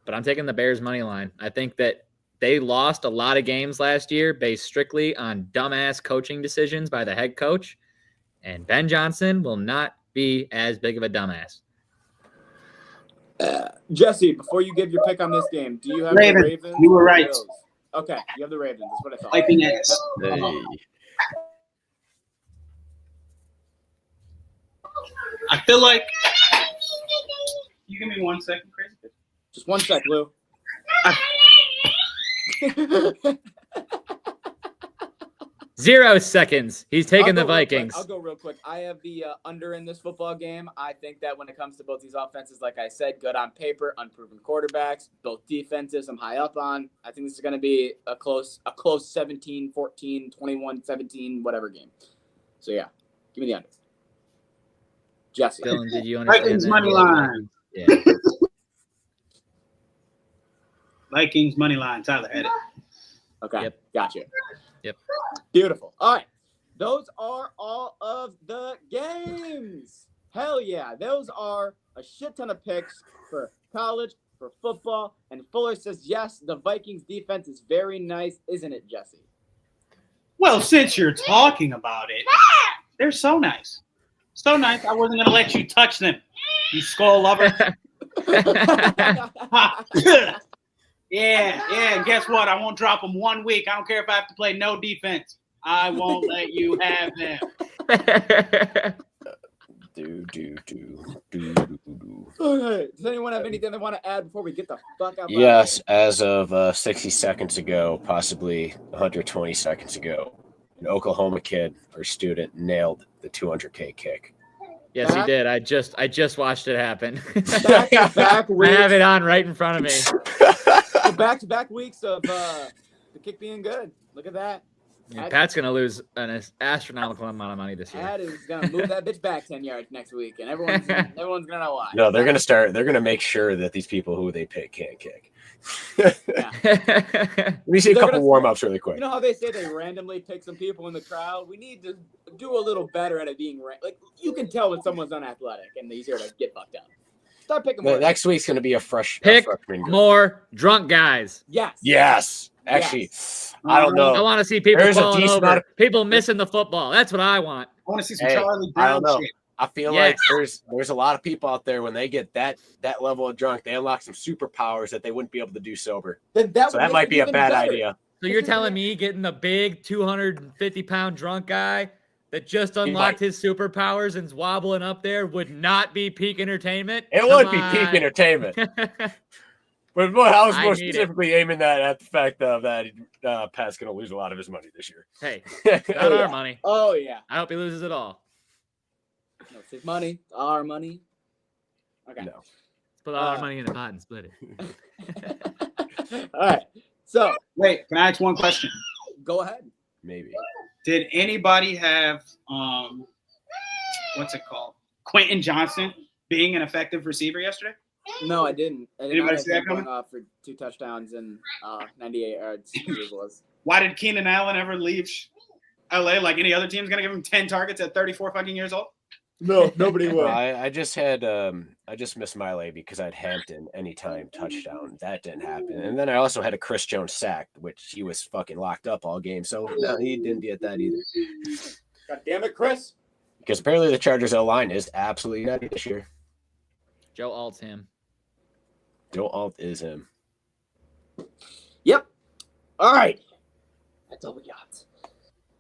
But I'm taking the Bears money line. I think that they lost a lot of games last year based strictly on dumbass coaching decisions by the head coach. And Ben Johnson will not be as big of a dumbass. Jesse, before you give your pick on this game, do you have Ravens. the Ravens? You were right. Bills? Okay, you have the Ravens. That's what I thought. Wiping ass. Hey. I feel like. You give me 1 second, Chris? Just 1 sec, Lou. 0 seconds. He's taking the I'll go real quick. Vikings. I'll go real quick. I have the under in this football game. I think that when it comes to both these offenses, like I said, good on paper, unproven quarterbacks, both defenses I'm high up on. I think this is going to be a close 17, 14, 21, 17, whatever game. So, yeah, give me the under. Jesse. Dylan, did you understand Vikings that? money line. Yeah. Vikings money line. Tyler had it. Okay, Yep. gotcha. Yep. Beautiful. All right. Those are all of the games. Hell yeah. Those are a shit ton of picks for college, for football. And Fuller says, yes, the Vikings defense is very nice, isn't it, Jesse? Well, since you're talking about it, they're so nice. So nice, I wasn't going to let you touch them, you skull lover. Ha. Yeah, guess what? I won't drop them 1 week. I don't care if I have to play no defense. I won't let you have them. Okay. Does anyone have anything they want to add before we get the fuck out? Yes, as of 60 seconds ago, possibly 120 seconds ago, an Oklahoma kid or student nailed the 200K kick. Yes, he did. I just watched it happen. Back-to-back I weeks. have it on right in front of me. So back-to-back weeks of the kick being good. Look at that. Yeah, Pat's gonna lose an astronomical amount of money this year. Pat is gonna move that bitch back 10 yards next week, and everyone's gonna know why. No, they're gonna make sure that these people who they pick can't kick. Yeah. Let me see a couple warm-ups really quick. You know how they say they randomly pick some people in the crowd? We need to do a little better at it being like you can tell when someone's unathletic and easier to get fucked up. Start picking more. Next week's gonna be a pick more drunk guys. Yes. Actually, I don't know. I want to see people There's a falling decent over, amount people missing the football. That's what I want. I want to see some Hey, Charlie I don't Brown know. shit. I feel Yes. like there's a lot of people out there when they get that level of drunk, they unlock some superpowers that they wouldn't be able to do sober. Then So that might be a bad idea. So you're telling me getting the big 250-pound drunk guy that just unlocked his superpowers and's wobbling up there would not be peak entertainment? It would be peak entertainment. But boy, I was more specifically aiming that at the fact of that Pat's going to lose a lot of his money this year. Hey, not our money. Oh, yeah. I hope he loses it all. No, it's his money. It's our money. Okay. No. Let's put all our money in a pot and split it. All right. So, Wait, can I ask one question? go ahead. Maybe. Did anybody have what's it called? Quentin Johnson being an effective receiver yesterday? No, I didn't. I did Anybody not have see that him going coming? off for 2 touchdowns and 98 yards. It was. Why did Keenan Allen ever leave LA like any other team's gonna give him 10 targets at 34 fucking years old? No, nobody Well, will. I just had I just missed Miley because I had Hampton anytime touchdown. That didn't happen. And then I also had a Chris Jones sack, which he was fucking locked up all game. So no, he didn't get that either. God damn it, Chris. Because apparently the Chargers O-line is absolutely nutty this year. Joe Alt's him. Joe Alt is him. Yep. All right. That's all we got.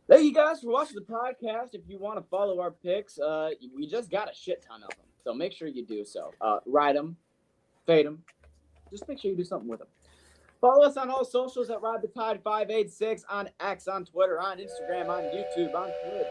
Thank you guys for watching the podcast. If you want to follow our picks, we just got a shit ton of them. So make sure you do so. Ride them, fade them. Just make sure you do something with them. Follow us on all socials at Ride the Tide 586 on X, on Twitter, on Instagram, on YouTube, on Twitch,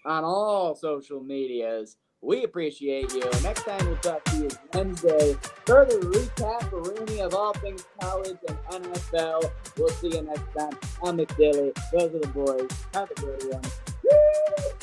on all social medias. We appreciate you. Next time we'll talk to you is Wednesday. Further recap for Rooney of all things college and NFL. We'll see you next time. I'm McDilly. Those are the boys. Have a good one. Woo!